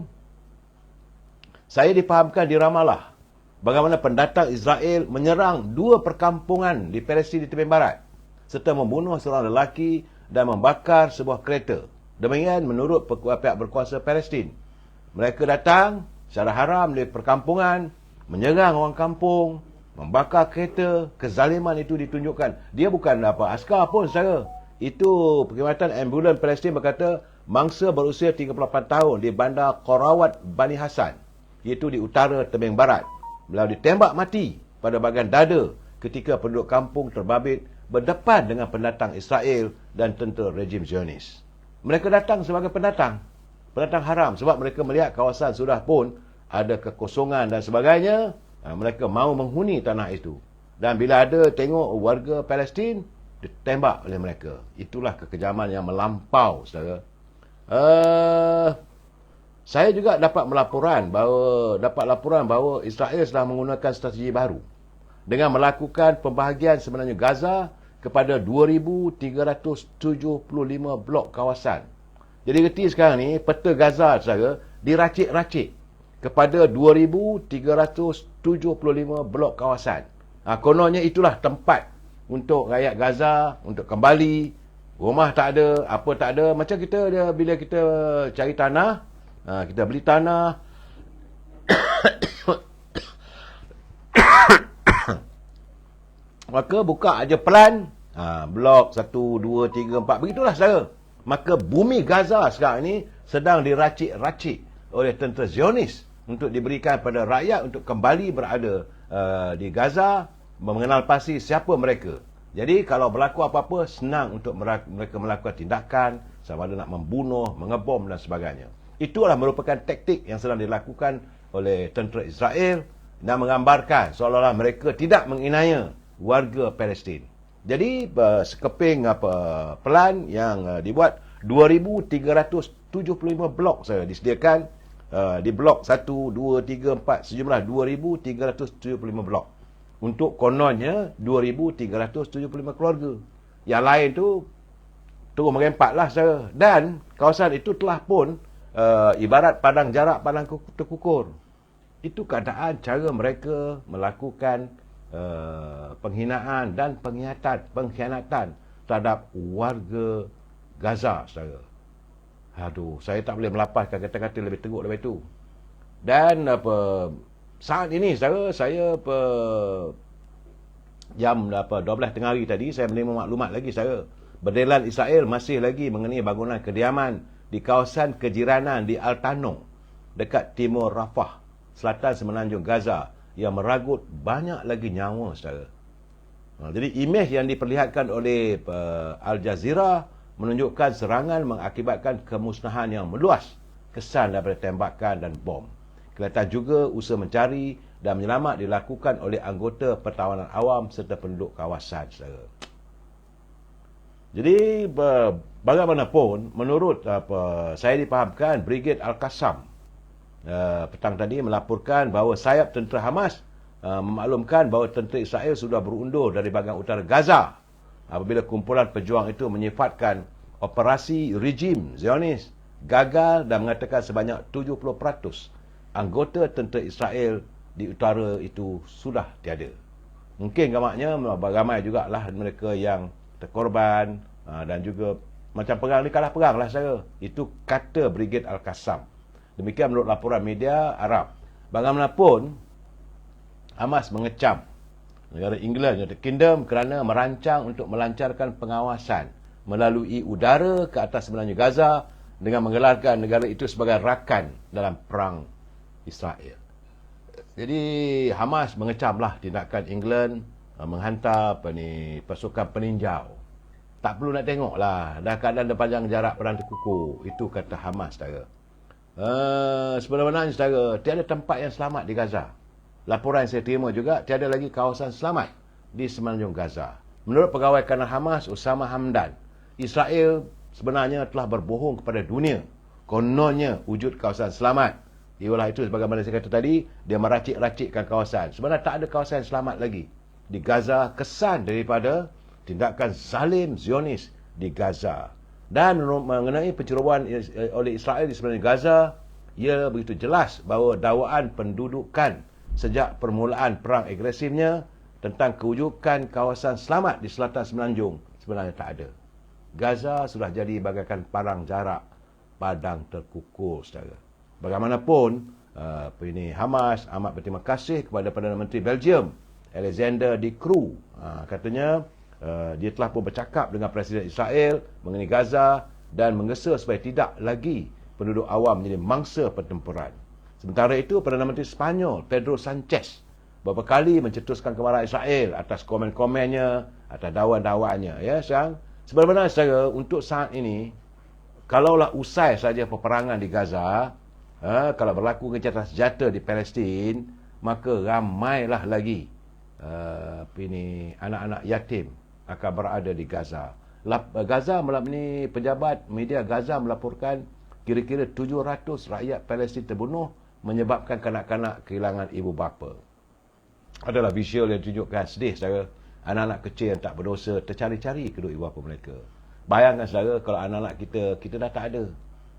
saya difahamkan di Ramallah bagaimana pendatang Israel menyerang 2 perkampungan di Palestin di tepi barat serta membunuh seorang lelaki dan membakar sebuah kereta. Demikian menurut pihak berkuasa Palestin. Mereka datang secara haram di perkampungan, menyerang orang kampung, membakar kereta. Kezaliman itu ditunjukkan. Dia bukan askar pun, saudara. Itu perkhidmatan ambulan Palestin berkata mangsa berusia 38 tahun di bandar Qorawat Bani Hasan, iaitu di utara tebing barat. Beliau ditembak mati pada bahagian dada ketika penduduk kampung terbabit berdepan dengan pendatang Israel dan tentera rejim Zionis. Mereka datang sebagai pendatang haram sebab mereka melihat kawasan sudah pun ada kekosongan dan sebagainya. Mereka mahu menghuni tanah itu. Dan bila ada tengok warga Palestin, ditembak oleh mereka. Itulah kekejaman yang melampau, saudara. Saya juga dapat laporan bahawa Israel sedang menggunakan strategi baru dengan melakukan pembahagian sebenarnya Gaza kepada 2,375 blok kawasan. Jadi reti sekarang ni peta Gaza, saudara, diracik-racik kepada 2,375 blok kawasan. Kononnya itulah tempat untuk rakyat Gaza untuk kembali. Rumah tak ada, apa tak ada. Macam kita bila kita cari tanah, kita beli tanah, maka buka aja plan, blok 1, 2, 3, 4, begitulah, saudara. Maka bumi Gaza sekarang ini sedang diracik-racik oleh tentera Zionis untuk diberikan pada rakyat untuk kembali berada di Gaza, mengenal pasti siapa mereka. Jadi kalau berlaku apa-apa, senang untuk mereka melakukan tindakan, sama ada nak membunuh, mengebom dan sebagainya. Itulah merupakan taktik yang sedang dilakukan oleh tentera Israel dan menggambarkan seolah-olah mereka tidak menginaya warga Palestin. Jadi sekeping pelan yang dibuat 2,375 blok saya disediakan di blok 1, 2, 3, 4 sejumlah 2,375 blok. Untuk kononnya 2,375 keluarga. Yang lain tu turun merempat lah, saudara. Dan kawasan itu telah pun ibarat padang jarak, padang terkukur. Itu keadaan cara mereka melakukan penghinaan dan pengkhianatan terhadap warga Gaza, saudara. Aduh, saya tak boleh melapaskan kata-kata lebih teruk daripada itu. Dan saat ini, saudara, saya jam 12 tengah hari tadi, saya menerima maklumat lagi, saudara. Berdelan Israel masih lagi mengenai bangunan kediaman di kawasan kejiranan di Al-Tanong, dekat timur Rafah, selatan semenanjung Gaza, yang meragut banyak lagi nyawa, saudara. Jadi imej yang diperlihatkan oleh Al Jazeera menunjukkan serangan mengakibatkan kemusnahan yang meluas, kesan daripada tembakan dan bom. Kelihatan juga usaha mencari dan menyelamat dilakukan oleh anggota pertawanan awam serta penduduk kawasan, saudara. Jadi bagaimanapun, menurut saya dipahamkan, Brigade Al-Qassam petang tadi melaporkan bahawa sayap tentera Hamas memaklumkan bahawa tentera Israel sudah berundur dari bahagian utara Gaza apabila kumpulan pejuang itu menyifatkan operasi rejim Zionis gagal dan mengatakan sebanyak 70% anggota tentera Israel di utara itu sudah tiada. Mungkin gamaknya ramai jugalah mereka yang terkorban dan juga macam perang ni kalah perang lah, saudara. Itu kata Brigade Al-Qassam. Demikian menurut laporan media Arab. Bagaimanapun, Hamas mengecam negara England, United Kingdom, kerana merancang untuk melancarkan pengawasan melalui udara ke atas semenanjung Gaza dengan menggelarkan negara itu sebagai rakan dalam perang Israel. Jadi Hamas mengecamlah tindakan England menghantar pasukan peninjau. Tak perlu nak tengok lah, dah keadaan dah panjang jarak perang terkukur. Itu kata Hamas, saudara. Sebenarnya, saudara, tiada tempat yang selamat di Gaza. Laporan yang saya terima juga, tiada lagi kawasan selamat di semenanjung Gaza. Menurut pegawai kanal Hamas, Osama Hamdan, Israel sebenarnya telah berbohong kepada dunia. Kononnya wujud kawasan selamat. Ialah itu, sebagaimana saya kata tadi, dia meracik-racikkan kawasan. Sebenarnya tak ada kawasan yang selamat lagi di Gaza, kesan daripada tindakan zalim Zionis di Gaza. Dan mengenai pencerobohan oleh Israel di semenanjung Gaza, ia begitu jelas bahawa dakwaan pendudukan sejak permulaan perang agresifnya tentang kewujudan kawasan selamat di selatan semenanjung sebenarnya tak ada. Gaza sudah jadi bagaikan parang jarak padang terkukur, saudara. Bagaimanapun, Hamas amat berterima kasih kepada Perdana Menteri Belgium, Alexander De Croo. Katanya dia telah pun bercakap dengan Presiden Israel mengenai Gaza dan menggesa supaya tidak lagi penduduk awam menjadi mangsa pertempuran. Sementara itu, Perdana Menteri Sepanyol, Pedro Sanchez, beberapa kali mencetuskan kemarahan Israel atas komen-komennya, atas dakwaan-dakwaannya. Ya, sebenarnya, saudara, untuk saat ini, kalaulah usai saja peperangan di Gaza, kalau berlaku gencatan senjata di Palestin, maka ramailah lagi anak-anak yatim akan berada di Gaza. Gaza melalui pejabat media Gaza melaporkan kira-kira 700 rakyat Palestin terbunuh menyebabkan kanak-kanak kehilangan ibu bapa. Adalah visual yang tunjukkan sedih, saudara. Anak-anak kecil yang tak berdosa tercari-cari kedua ibu bapa mereka. Bayangkan, saudara, kalau anak-anak kita dah tak ada,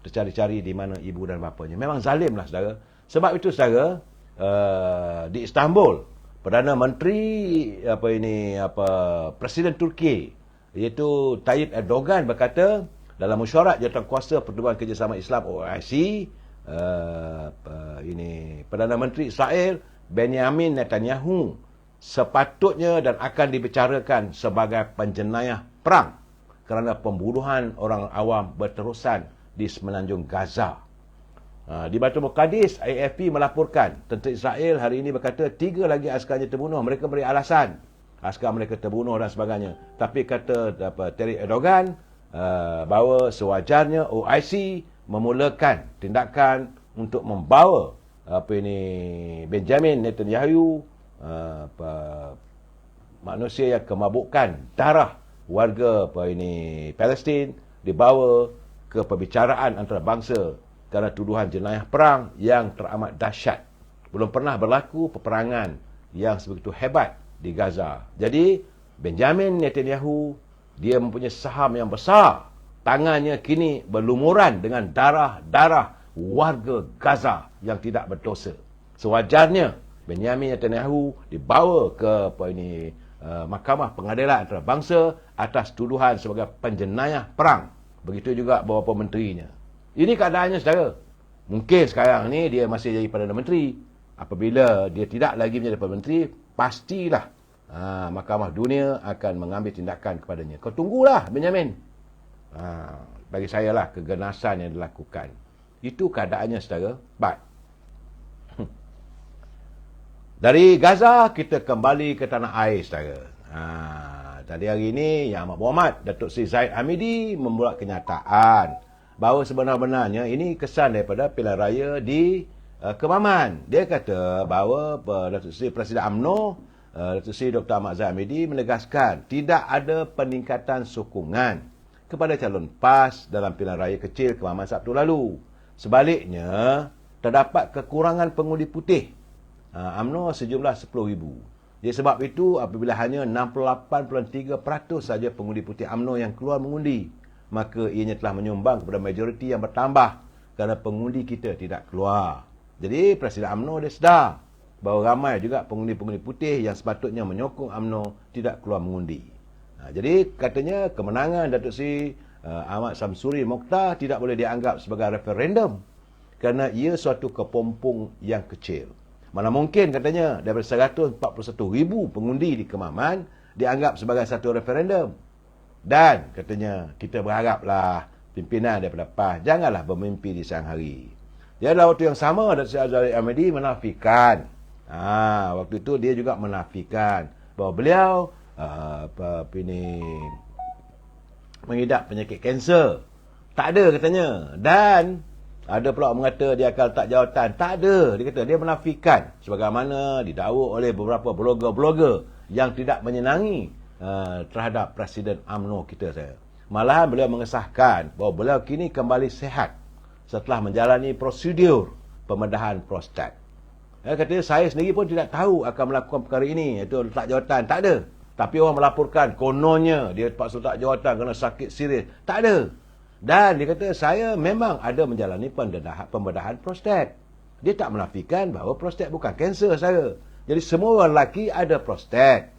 tercari-cari di mana ibu dan bapanya. Memang zalimlah, saudara. Sebab itu, saudara, di Istanbul, Perdana Menteri Presiden Turki, iaitu Tayyip Erdogan, berkata dalam mesyuarat Jawatankuasa Pertubuhan Kerjasama Islam OIC, Perdana Menteri Israel Benjamin Netanyahu sepatutnya dan akan dibicarakan sebagai penjenayah perang kerana pembunuhan orang awam berterusan di semenanjung Gaza. Di Baitul Muqaddis, AFP melaporkan tentera Israel hari ini berkata 3 lagi askarnya terbunuh. Mereka beri alasan askar mereka terbunuh dan sebagainya. Tapi kata Tayyip Erdogan bahawa sewajarnya OIC memulakan tindakan untuk membawa Benjamin Netanyahu, manusia yang kemabukan darah warga Palestin, dibawa ke perbicaraan antarabangsa kerana tuduhan jenayah perang yang teramat dahsyat. Belum pernah berlaku peperangan yang sebegitu hebat di Gaza. Jadi, Benjamin Netanyahu, dia mempunyai saham yang besar. Tangannya kini berlumuran dengan darah-darah warga Gaza yang tidak berdosa. Sewajarnya Benyamin Netanyahu dibawa ke Mahkamah Pengadilan Antarabangsa atas tuduhan sebagai penjenayah perang. Begitu juga beberapa menterinya. Ini keadaannya, saudara. Mungkin sekarang ni dia masih jadi Perdana Menteri. Apabila dia tidak lagi menjadi Perdana Menteri, pastilah Mahkamah Dunia akan mengambil tindakan kepadanya. Kau tunggulah, Benyamin. Bagi saya lah keganasan yang dilakukan. Itu keadaannya, saudara. Baik. Dari Gaza, kita kembali ke tanah air, saudara. Tadi hari ini, Yang Amat Berhormat Datuk Seri Zahid Hamidi membuat kenyataan bahawa sebenar-benarnya ini kesan daripada pilihan raya di Kemaman. Dia kata bahawa Datuk Seri Presiden UMNO, Datuk Seri Dr. Ahmad Zahid Hamidi menegaskan tidak ada peningkatan sokongan kepada calon PAS dalam pilihan raya kecil Kemaman Sabtu lalu. Sebaliknya, terdapat kekurangan pengundi putih UMNO sejumlah 10,000. Jadi sebab itu apabila hanya 68.3% saja pengundi putih UMNO yang keluar mengundi, maka ianya telah menyumbang kepada majoriti yang bertambah kerana pengundi kita tidak keluar. Jadi Presiden UMNO dia sedar bahawa ramai juga pengundi-pengundi putih yang sepatutnya menyokong UMNO tidak keluar mengundi. Jadi katanya kemenangan Datuk Seri Ahmad Samsuri Mokhtar tidak boleh dianggap sebagai referendum kerana ia suatu kepompong yang kecil. Mana mungkin katanya daripada 141,000 pengundi di Kemaman dianggap sebagai satu referendum. Dan katanya kita berharaplah pimpinan daripada PAS janganlah bermimpi di siang hari. Jadi dalam waktu yang sama Datuk Seri Zahid Hamidi menafikan. Waktu itu dia juga menafikan bahawa beliau mengidap penyakit kanser. Tak ada katanya. Dan ada pula mengata dia akan letak jawatan. Tak ada. Dia kata dia menafikan. Sebagaimana didakwa oleh beberapa blogger-blogger yang tidak menyenangi terhadap Presiden UMNO kita, saya. Malahan beliau mengesahkan bahawa beliau kini kembali sihat setelah menjalani prosedur pembedahan prostat. Katanya saya sendiri pun tidak tahu akan melakukan perkara ini, iaitu letak jawatan. Tak ada. Tapi orang melaporkan kononnya dia terpaksa letak jawatan kerana sakit serius. Tak ada. Dan dia kata saya memang ada menjalani pembedahan prostat. Dia tak menafikan bahawa prostat bukan kanser, saya. Jadi semua orang lelaki ada prostat.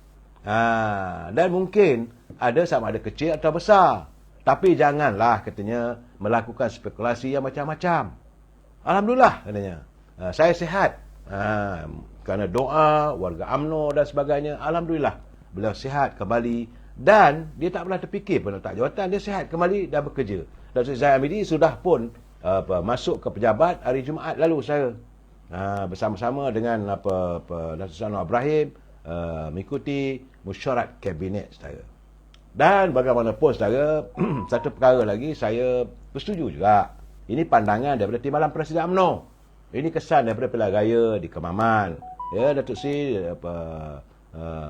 Dan mungkin ada sama ada kecil atau besar. Tapi janganlah katanya melakukan spekulasi yang macam-macam. Alhamdulillah katanya. Saya sihat. Kerana doa warga UMNO dan sebagainya. Alhamdulillah beliau sihat kembali. Dan dia tak pernah terfikir pun letak jawatan. Dia sihat kembali dan bekerja. Datuk Seri Zahid Hamidi sudah pun masuk ke pejabat hari Jumaat lalu, saya. Bersama-sama dengan Datuk Seri Anwar Ibrahim mengikuti mesyuarat kabinet, saudara. Dan bagaimanapun, saudara, satu perkara lagi saya bersetuju juga. Ini pandangan daripada Timbalan Presiden UMNO. Ini kesan daripada pilihan raya di Kemaman. Ya, Datuk Seri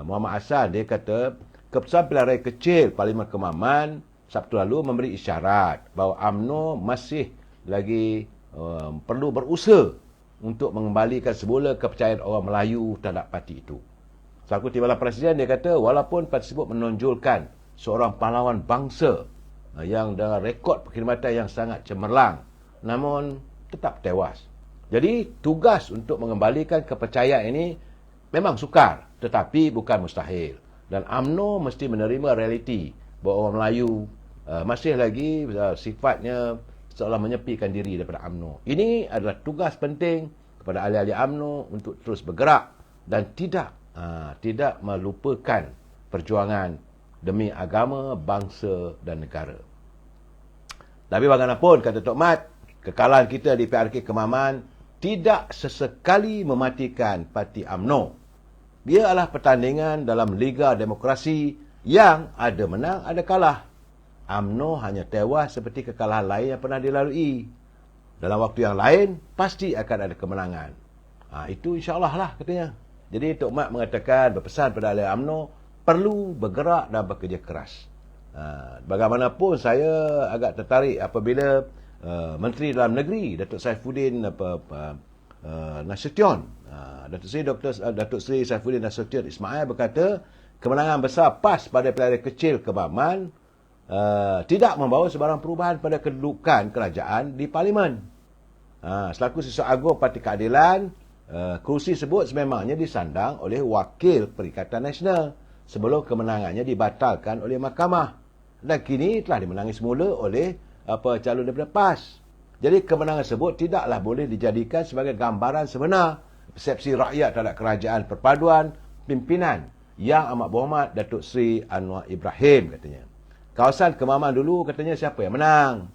Muhammad Hassan dia kata keputusan pilihan raya kecil Parlimen Kemaman Sabtu lalu memberi isyarat bahawa UMNO masih lagi perlu berusaha untuk mengembalikan semula kepercayaan orang Melayu terhadap parti itu. Selaku Timbalan Presiden dia kata walaupun parti tersebut menonjolkan seorang pahlawan bangsa yang dengan rekod perkhidmatan yang sangat cemerlang, namun tetap tewas. Jadi tugas untuk mengembalikan kepercayaan ini memang sukar, tetapi bukan mustahil. Dan UMNO mesti menerima realiti bahawa orang Melayu masih lagi sifatnya seolah menyepikan diri daripada UMNO. Ini adalah tugas penting kepada ahli-ahli UMNO untuk terus bergerak dan tidak melupakan perjuangan demi agama, bangsa dan negara. Tapi bagaimanapun, kata Tok Mat, kekalahan kita di PRK Kemaman tidak sesekali mematikan parti UMNO. Dia adalah pertandingan dalam Liga Demokrasi yang ada menang, ada kalah. UMNO hanya tewas seperti kekalahan lain yang pernah dilalui. Dalam waktu yang lain, pasti akan ada kemenangan. Itu insyaAllah lah katanya. Jadi Tok Mat mengatakan, berpesan pada ahli UMNO, perlu bergerak dan bekerja keras. Bagaimanapun saya agak tertarik apabila Menteri Dalam Negeri Datuk Saifuddin Nasution, Datuk Seri Saifuddin Nasution Ismail berkata kemenangan besar PAS pada pilihan kecil Kemaman tidak membawa sebarang perubahan pada kedudukan kerajaan di Parlimen. Selaku Siswa Agung Parti Keadilan, kerusi tersebut sememangnya disandang oleh wakil Perikatan Nasional sebelum kemenangannya dibatalkan oleh mahkamah. Dan kini telah dimenangi semula oleh calon daripada PAS. Jadi kemenangan tersebut tidaklah boleh dijadikan sebagai gambaran sebenar persepsi rakyat terhadap kerajaan perpaduan pimpinan Yang Amat Berhormat Datuk Seri Anwar Ibrahim, katanya. Kawasan Kemaman dulu katanya siapa yang menang.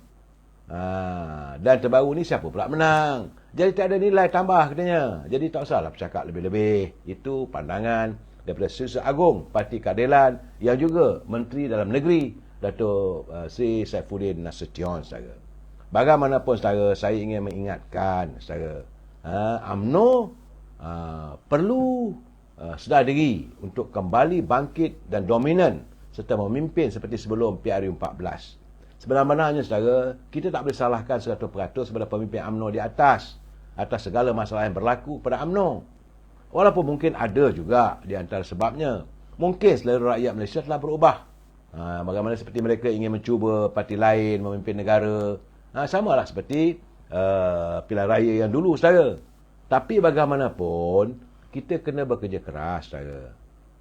Dan terbaru ni siapa pula menang. Jadi tak ada nilai tambah katanya. Jadi tak usahlah bercakap lebih-lebih. Itu pandangan daripada Seri Agung Parti Keadilan yang juga Menteri Dalam Negeri Datuk Seri Saifuddin Nasution, saudara. Bagaimanapun, saudara, saya ingin mengingatkan, saudara, UMNO perlu sedar diri untuk kembali bangkit dan dominan serta memimpin seperti sebelum PRU14. Sebenarnya, saudara, kita tak boleh salahkan 100% kepada pemimpin UMNO di atas segala masalah yang berlaku pada UMNO. Walaupun mungkin ada juga di antara sebabnya. Mungkin selera rakyat Malaysia telah berubah. Bagaimana seperti mereka ingin mencuba parti lain memimpin negara. Samalah seperti pilihan raya yang dulu, saudara. Tapi bagaimanapun, kita kena bekerja keras, saudara.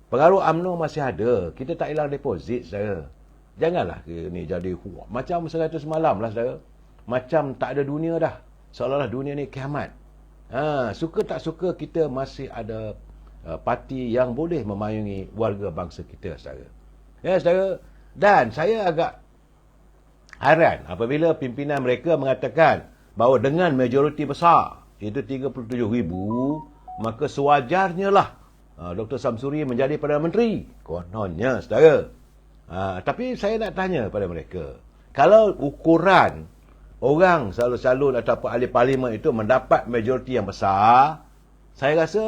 Pengaruh UMNO masih ada. Kita tak hilang deposit, saudara. Janganlah ni jadi macam 100 semalam lah, saudara. Macam tak ada dunia dah. Seolah-olah dunia ni kiamat. Suka tak suka, kita masih ada parti yang boleh memayungi warga bangsa kita, saudara. Ya, saudara. Dan saya agak hairan apabila pimpinan mereka mengatakan bahawa dengan majoriti besar, iaitu 37,000, maka sewajarnya lah Dr. Samsuri menjadi Perdana Menteri. Kononnya, saudara. Tapi saya nak tanya pada mereka, kalau ukuran orang calon-calon ataupun ahli parlimen itu mendapat majoriti yang besar, saya rasa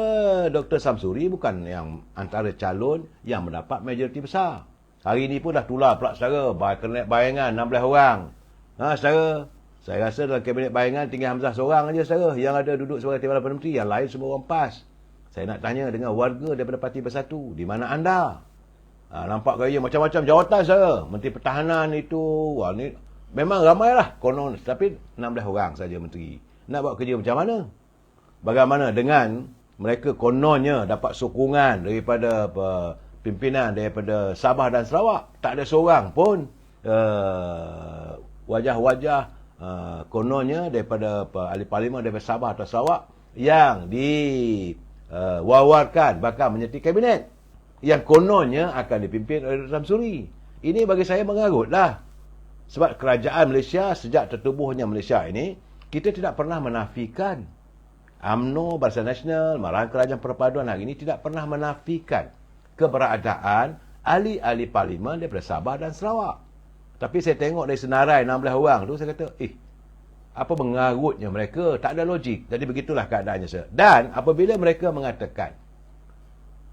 Dr. Samsuri bukan yang antara calon yang mendapat majoriti besar. Hari ini pun dah tular pula, saudara, kabinet bayangan 16 orang. Saudara, saya rasa dalam kabinet bayangan tinggal Hamzah seorang aja, saudara, yang ada duduk sebagai Timbalan Perdana Menteri. Yang lain semua orang PAS. Saya nak tanya dengan warga daripada Parti Bersatu, di mana anda? Nampak gaya macam-macam jawatan, saudara. Menteri Pertahanan itu, ni memang ramailah konon, tapi 16 orang saja menteri. Nak buat kerja macam mana? Bagaimana dengan mereka kononnya dapat sokongan daripada pimpinan daripada Sabah dan Sarawak? Tak ada seorang pun wajah-wajah kononnya daripada ahli parlimen daripada Sabah atau Sarawak yang diwawarkan bakal menyertai kabinet yang kononnya akan dipimpin oleh Dr. Samsuri. Ini bagi saya mengarutlah. Sebab kerajaan Malaysia, sejak tertubuhnya Malaysia ini, kita tidak pernah menafikan UMNO, Barisan Nasional, malahan kerajaan perpaduan hari ini tidak pernah menafikan keberadaan ahli-ahli parlimen daripada Sabah dan Sarawak. Tapi saya tengok dari senarai 16 orang tu, saya kata, apa mengarutnya mereka? Tak ada logik. Jadi begitulah keadaannya, sir. Dan apabila mereka mengatakan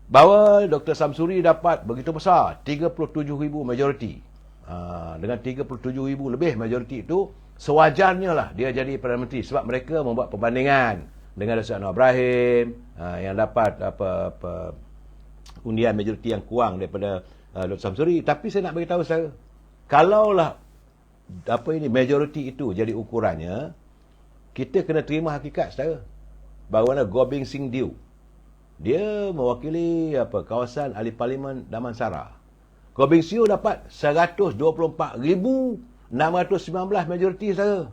bahawa Dr. Samsuri dapat begitu besar, 37,000 majoriti, dengan 37,000 lebih majoriti itu, sewajarnya lah dia jadi Perdana Menteri. Sebab mereka membuat perbandingan dengan Datuk Anwar Ibrahim yang dapat undian majoriti yang kurang daripada Dr. Samsuri. Tapi saya nak beritahu saya, kalaulah majoriti itu jadi ukurannya, kita kena terima hakikat, saudara, bahawa Gobind Singh Dew, dia mewakili kawasan ahli parlimen Damansara. Gobind Singh dapat 124,619 majoriti, saudara.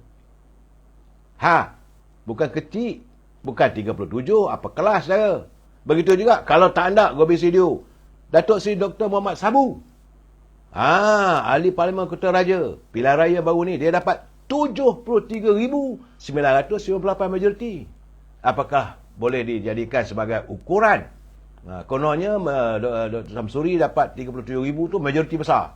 Bukan kecil, bukan 37, apa kelas, saudara. Begitu juga kalau tak ada Gobind Singh Dew, Datuk Seri Dr. Muhammad Sabu, ahli parlimen Kota Raja, pilihan raya baru ni, dia dapat 73,998 majoriti. Apakah boleh dijadikan sebagai ukuran? Kononnya Dr. Samsuri dapat 37,000 tu majoriti besar.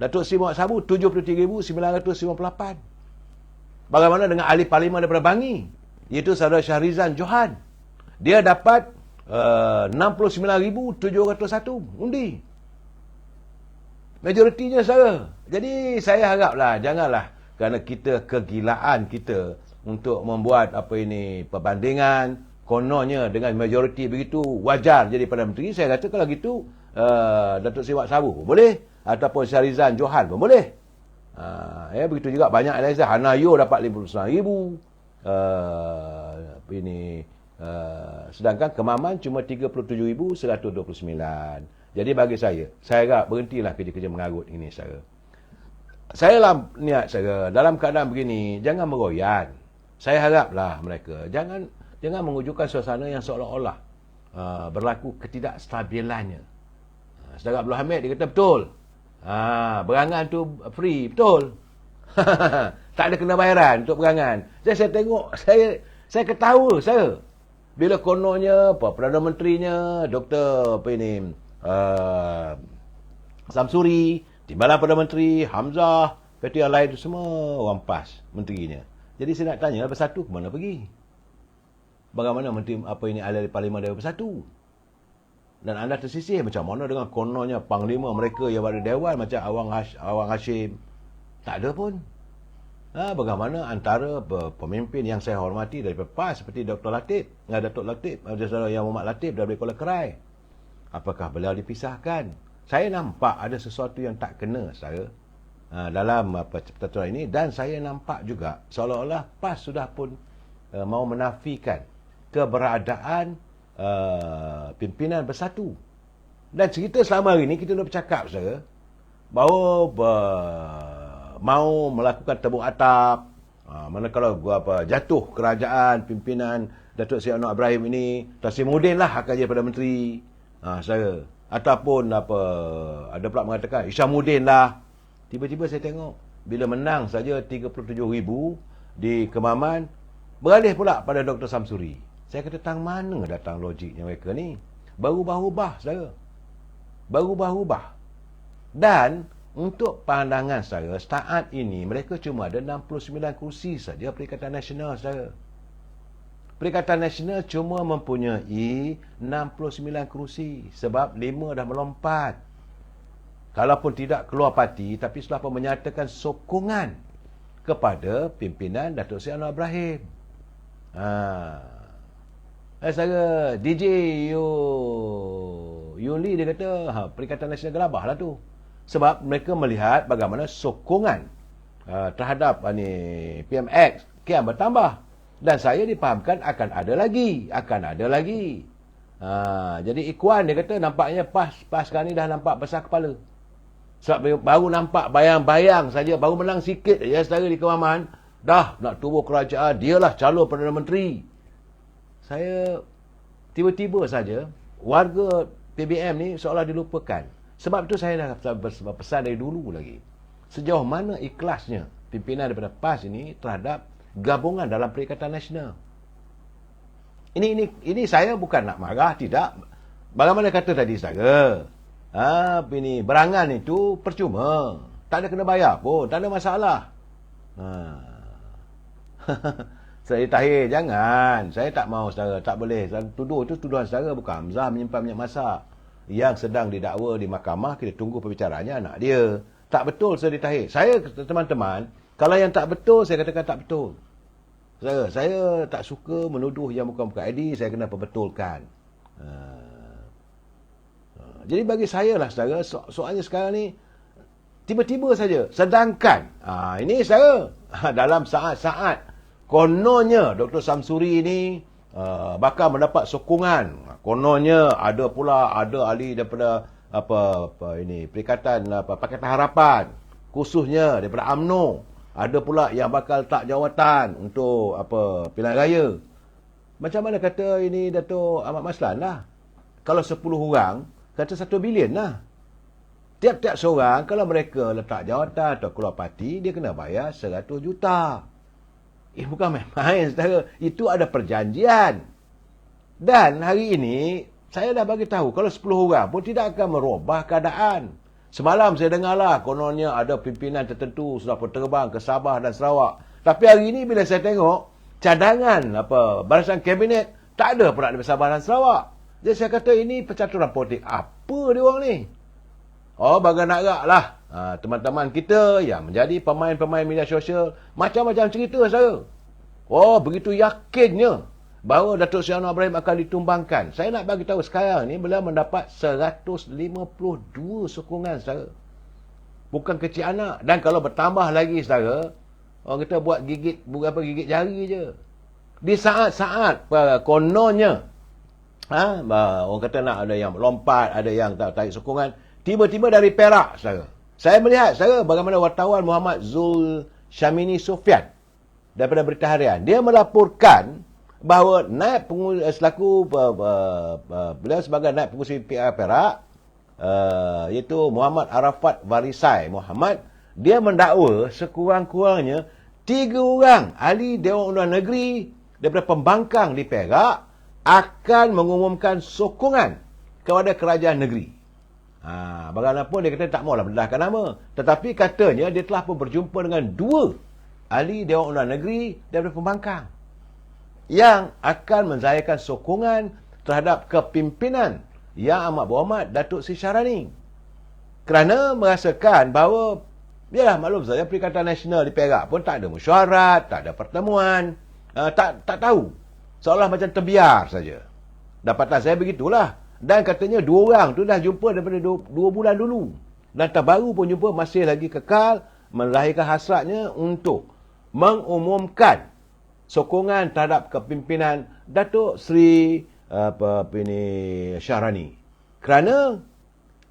Datuk Seri Muhammad Sabu 73,998. Bagaimana dengan ahli parlimen daripada Bangi, iaitu saudara Syahrizan Johan? Dia dapat 69,701 undi. Majoritinya, saudara. Jadi saya haraplah janganlah kerana kita kegilaan kita untuk membuat perbandingan kononnya dengan majoriti begitu wajar jadi Perdana Menteri. Saya kata kalau gitu Datuk Seri Muhammad Sabu pun boleh, ataupun Syahrizan Johan pun boleh. Begitu juga banyak lain. Hanayo dapat 59,000. Sedangkan Kemaman cuma 37,129. Jadi bagi saya harap berhentilah kerja-kerja mengarut ini, saudara. Saya lah niat, saudara, dalam keadaan begini, jangan meroyan. Saya haraplah mereka jangan mewujudkan suasana yang seolah-olah berlaku ketidakstabilannya. Saudara Abdul Hamid, dia kata betul. Berangan tu free, betul. Tak ada kena bayaran untuk berangan. Saya tengok, saya ketawa, saya. Bila kononnya, Perdana Menterinya, Dr. Samsuri, Timbalan Perdana Menteri, Hamzah, Peti yang lain tu semua orang PAS, menterinya. Jadi saya nak tanya, Bersatu ke mana pergi? Bagaimana menteri ahli Parlimen dari Bersatu? Dan anda tersisih macam mana dengan kononnya panglima mereka yang berada Dewan macam Awang Hashim? Tak ada pun. Bagaimana antara pemimpin yang saya hormati dari PAS seperti Dr. Latif, Datuk Latif, Yang Muhammad Latif dari Kuala Kerai. Apakah beliau dipisahkan? Saya nampak ada sesuatu yang tak kena, saya dalam peraturan ini, dan saya nampak juga seolah-olah PAS sudah pun mau menafikan keberadaan pimpinan Bersatu. Dan cerita selama hari ini kita dah bercakap, saya bahawa mau melakukan tebuk atap, manakala jatuh kerajaan pimpinan Datuk Seri Anwar Ibrahim ini, Tasimuddin lah akan jadi Perdana Menteri, saya, ataupun ada pula mengatakan Isyamuddin lah. Tiba-tiba saya tengok bila menang saja 37,000 di Kemaman, beralih pula pada Dr. Samsuri. Saya kata, tang mana datang logiknya mereka ni? Berubah-ubah, saya. Berubah-ubah. Dan untuk pandangan saya, saat ini mereka cuma ada 69 kursi saja Perikatan Nasional, saya. Perikatan Nasional cuma mempunyai 69 kursi sebab 5 dah melompat. Kalaupun tidak keluar parti, tapi sudah pun menyatakan sokongan kepada pimpinan Datuk Seri Anwar Ibrahim. Saya DJ Yuli dia kata, Perikatan Nasional gelabah lah tu. Sebab mereka melihat bagaimana sokongan terhadap PMX kian bertambah. Dan saya dipahamkan akan ada lagi. Jadi Ikhwan dia kata nampaknya PAS sekarang ni dah nampak besar kepala. Sebab baru nampak bayang-bayang saja, baru menang sikit ya saudara di Kemaman, dah nak tubuh kerajaan, dialah calon Perdana Menteri. Saya tiba-tiba saja warga PBM ni seolah dilupakan. Sebab itu saya dah pesan dari dulu lagi. Sejauh mana ikhlasnya pimpinan daripada PAS ini terhadap gabungan dalam Perikatan Nasional. Ini saya bukan nak marah, tidak. Bagaimana kata tadi saya, berangan itu percuma. Tak ada kena bayar pun, tak ada masalah. Saya Tahir, jangan. Saya tak mau saudara, tak boleh. Tuduh itu tuduhan saudara, bukan Hamzah menyimpan minyak masak. Yang sedang didakwa di mahkamah, kita tunggu pembicaraannya anak dia. Tak betul Seri Tahir. Saya, teman-teman, kalau yang tak betul, saya katakan tak betul. Saya tak suka menuduh yang bukan-bukan ID, saya kena perbetulkan. Jadi bagi saya lah, saudara, soalnya sekarang ni, tiba-tiba saja. Sedangkan, ini saudara, dalam saat-saat, kononnya Dr. Samsuri ini bakal mendapat sokongan. Kononnya ada ahli daripada Perikatan Pakatan Harapan, khususnya daripada UMNO. Ada pula yang bakal tak jawatan untuk pilihan raya. Macam mana kata ini Dato' Ahmad Maslan lah. Kalau 10 orang, kata 1 bilion lah. Tiap-tiap seorang, kalau mereka letak jawatan atau keluar parti, dia kena bayar 100 juta. Bukan main-main, saudara. Itu ada perjanjian. Dan hari ini, saya dah bagi tahu, kalau 10 orang pun tidak akan merubah keadaan. Semalam saya dengarlah, kononnya ada pimpinan tertentu sudah pun terbang ke Sabah dan Sarawak. Tapi hari ini bila saya tengok, cadangan barisan kabinet, tak ada pula di Sabah dan Sarawak. Jadi saya kata, ini percaturan politik. Apa dia orang ni? Bagai nak rak lah. Teman-teman kita yang menjadi pemain-pemain media sosial, macam-macam cerita saya. Begitu yakinnya bahawa Datuk Seri Anwar Ibrahim akan ditumbangkan. Saya nak bagi tahu sekarang ni beliau mendapat 152 sokongan, saudara. Bukan kecil anak. Dan kalau bertambah lagi, saudara, orang kita buat gigit jari je. Di saat-saat kononnya, orang kata nak ada yang lompat, ada yang tarik sokongan, tiba-tiba dari Perak, saudara. Saya melihat, saudara, bagaimana wartawan Muhammad Zul Syamini Sofian daripada Berita Harian, dia melaporkan bahawa selaku beliau sebagai naib pengurusi PR Perak, iaitu Muhammad Arafat Varisai Muhammad, dia mendakwa sekurang-kurangnya 3 orang ahli Dewan Undangan Negeri daripada pembangkang di Perak akan mengumumkan sokongan kepada kerajaan negeri. Bagaimanapun dia kata tak maulah mendedahkan nama, tetapi katanya dia telah pun berjumpa dengan 2 ahli Dewan Undangan Negeri daripada pembangkang yang akan menzahirkan sokongan terhadap kepimpinan Yang Amat Berhormat Datuk Seri Syahrani, kerana merasakan bahawa yalah, maklum saja Perikatan Nasional di Perak pun tak ada mesyuarat, tak ada pertemuan, tak tahu, seolah macam terbiar saja. Dapatan saya begitulah. Dan katanya 2 orang tu dah jumpa daripada 2 bulan dulu, dan terbaru pun jumpa masih lagi kekal melahirkan hasratnya untuk mengumumkan sokongan terhadap kepimpinan Datuk Seri Syahrani, kerana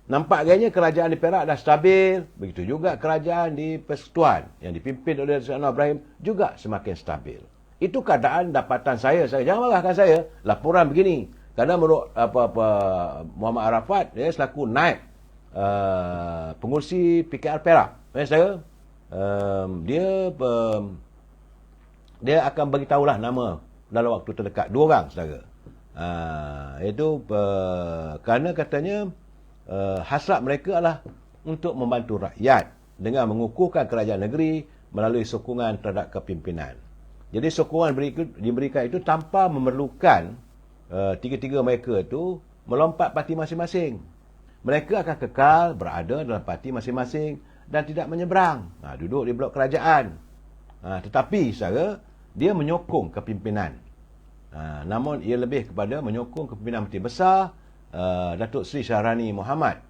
nampak agaknya kerajaan di Perak dah stabil. Begitu juga kerajaan di Persekutuan yang dipimpin oleh Datuk Seri Anwar Ibrahim juga semakin stabil. Itu keadaan dapatan saya. Jangan marahkan saya, laporan begini. Kerana menurut Muhammad Arafat, dia selaku naib pengurusi PKR Perak, dia akan beritahulah nama dalam waktu terdekat 2 orang, saudara. Itu kerana katanya hasrat mereka adalah untuk membantu rakyat dengan mengukuhkan kerajaan negeri melalui sokongan terhadap kepimpinan. Jadi sokongan diberikan itu tanpa memerlukan tiga-tiga mereka itu melompat parti masing-masing. Mereka akan kekal berada dalam parti masing-masing dan tidak menyeberang, duduk di blok kerajaan. Tetapi saudara, dia menyokong kepimpinan. Namun ia lebih kepada menyokong kepimpinan Menteri Besar Datuk Seri Syahrani Muhammad.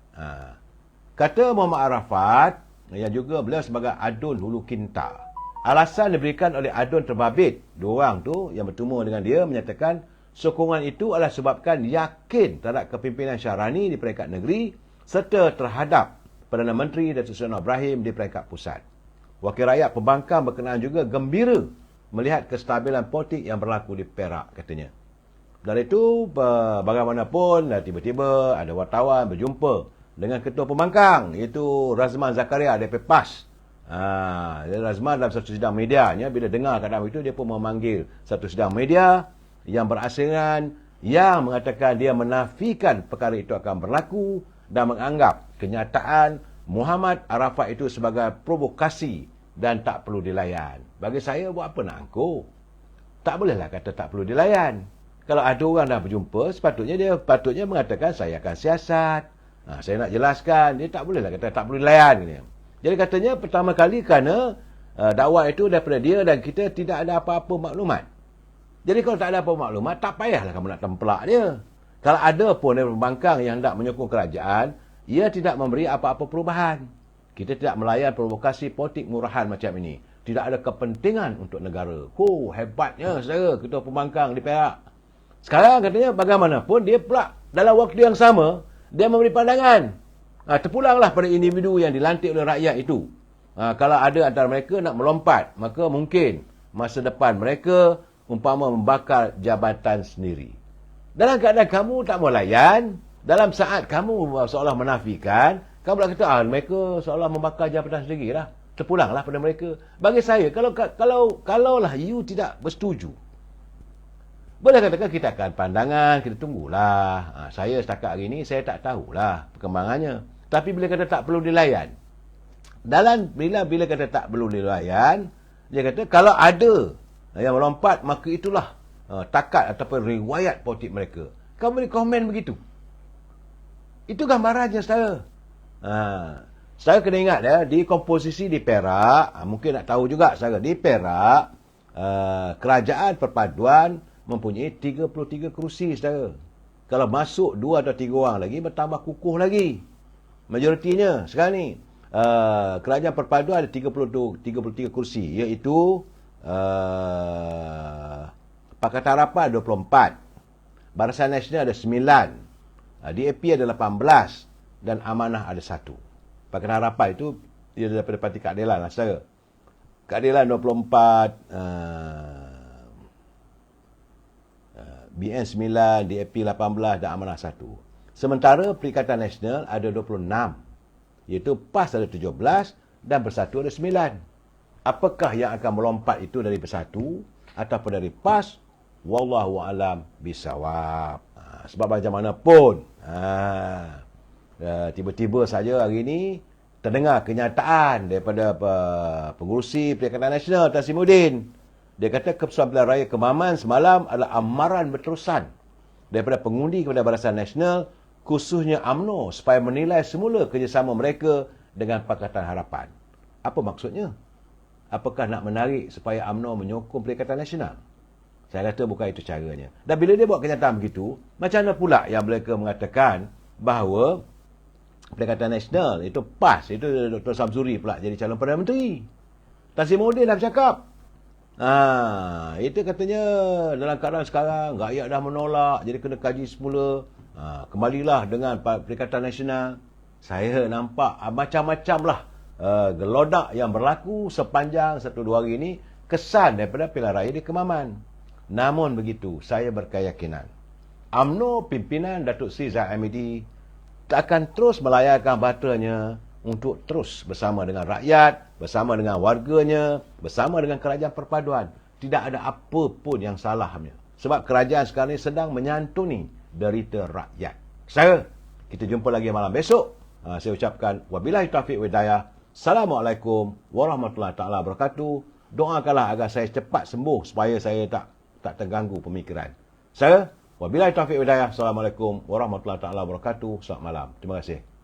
Kata Muhammad Arafat, yang juga beliau sebagai adun Hulu Kinta, alasan diberikan oleh adun terbabit 2 orang tu yang bertemu dengan dia, menyatakan sokongan itu adalah sebabkan yakin terhadap kepimpinan Syahrani di peringkat negeri serta terhadap Perdana Menteri Datuk Seri Anwar Ibrahim di peringkat pusat. Wakil rakyat pembangkang berkenaan juga gembira melihat kestabilan politik yang berlaku di Perak, katanya. Dan itu bagaimanapun, tiba-tiba ada wartawan berjumpa dengan ketua pembangkang, iaitu Razman Zakaria daripada PAS. Razman dalam satu sidang medianya, bila dengar keadaan itu, dia pun memanggil satu sidang media yang berasingan, yang mengatakan dia menafikan perkara itu akan berlaku dan menganggap kenyataan Muhammad Arafat itu sebagai provokasi dan tak perlu dilayan. Bagi saya, buat apa nak angkuh? Tak bolehlah kata tak perlu dilayan. Kalau ada orang dah berjumpa, dia patutnya mengatakan saya akan siasat, saya nak jelaskan. Dia tak bolehlah kata tak perlu dilayan. Jadi katanya pertama kali kerana dakwah itu daripada dia dan kita tidak ada apa-apa maklumat. Jadi kalau tak ada apa maklumat, tak payahlah kamu nak templak dia. Kalau ada pun dari pembangkang yang hendak menyokong kerajaan, ia tidak memberi apa-apa perubahan. Kita tidak melayan provokasi politik murahan macam ini. Tidak ada kepentingan untuk negara. Hebatnya saudara ketua pembangkang di Perak. Sekarang katanya bagaimanapun, dia pula dalam waktu yang sama, dia memberi pandangan. Terpulanglah pada individu yang dilantik oleh rakyat itu. Kalau ada antara mereka nak melompat, maka mungkin masa depan mereka umpama membakar jabatan sendiri. Dalam keadaan kamu tak mau layan, dalam saat kamu seolah menafikan, kamu pula kata mereka seolah membakar jabatan sendiri lah. Terpulanglah pada mereka. Bagi saya, kalaulah you tidak bersetuju, boleh katakan kita akan pandangan, kita tunggulah. Saya setakat hari ini, saya tak tahulah perkembangannya. Tapi bila kata tak perlu dilayan, bila kata tak perlu dilayan, dia kata kalau ada yang melompat, maka itulah takat ataupun riwayat politik mereka. Kamu boleh komen begitu. Itu gambarannya, saudara. Saya kena ingat di komposisi di Perak, mungkin nak tahu juga, saudara, di Perak, kerajaan perpaduan mempunyai 33 kerusi, saudara. Kalau masuk 2 atau 3 orang lagi, bertambah kukuh lagi. Majoritinya sekarang ni, kerajaan perpaduan ada 33 kursi, iaitu Pakatan Harapan ada 24. Barisan Nasional ada 9. DAP ada 18. Dan Amanah ada 1. Pakatan Harapan itu dia daripada Parti Keadilan lah saudara. Keadilan 24, BN 9, DAP 18 dan Amanah 1. Sementara Perikatan Nasional ada 26. Iaitu PAS ada 17 dan Bersatu ada 9. Apakah yang akan melompat itu dari Bersatu ataupun dari PAS? Wallahu a'lam bisawab. Sebab macam mana pun, tiba-tiba saja hari ini terdengar kenyataan daripada pengurusi Perikatan Nasional Tan Sri Muhyiddin. Dia kata keputusan pilihan raya Kemaman semalam adalah amaran berterusan daripada pengundi kepada Barisan Nasional, khususnya UMNO, supaya menilai semula kerjasama mereka dengan Pakatan Harapan. Apa maksudnya? Apakah nak menarik supaya UMNO menyokong Perikatan Nasional? Saya kata bukan itu caranya. Dan bila dia buat kenyataan begitu, macam mana pula yang mereka mengatakan bahawa Perikatan Nasional itu PAS, itu Dr. Samsuri pula jadi calon Perdana Menteri. Tan Sri Muhyiddin dah bercakap. Itu katanya dalam keadaan sekarang rakyat dah menolak, jadi kena kaji semula. Kembalilah dengan Perikatan Nasional. Saya nampak macam-macam lah gelodak yang berlaku sepanjang 1-2 hari ini, kesan daripada pilihan raya di Kemaman. Namun begitu, saya berkeyakinan UMNO pimpinan Datuk Seri Zahid Hamidi akan terus melayarkan bahtanya untuk terus bersama dengan rakyat, bersama dengan warganya, bersama dengan kerajaan perpaduan. Tidak ada apa pun yang salahnya. Sebab kerajaan sekarang ini sedang menyantuni derita rakyat. Kita jumpa lagi malam besok. Saya ucapkan wabillahi taufiq wal hidayah. Assalamualaikum warahmatullahi taala wabarakatuh. Doakanlah agar saya cepat sembuh supaya saya tak terganggu pemikiran. Wabillahi taufiq wal hidayah. Assalamualaikum warahmatullahi taala wabarakatuh. Selamat malam. Terima kasih.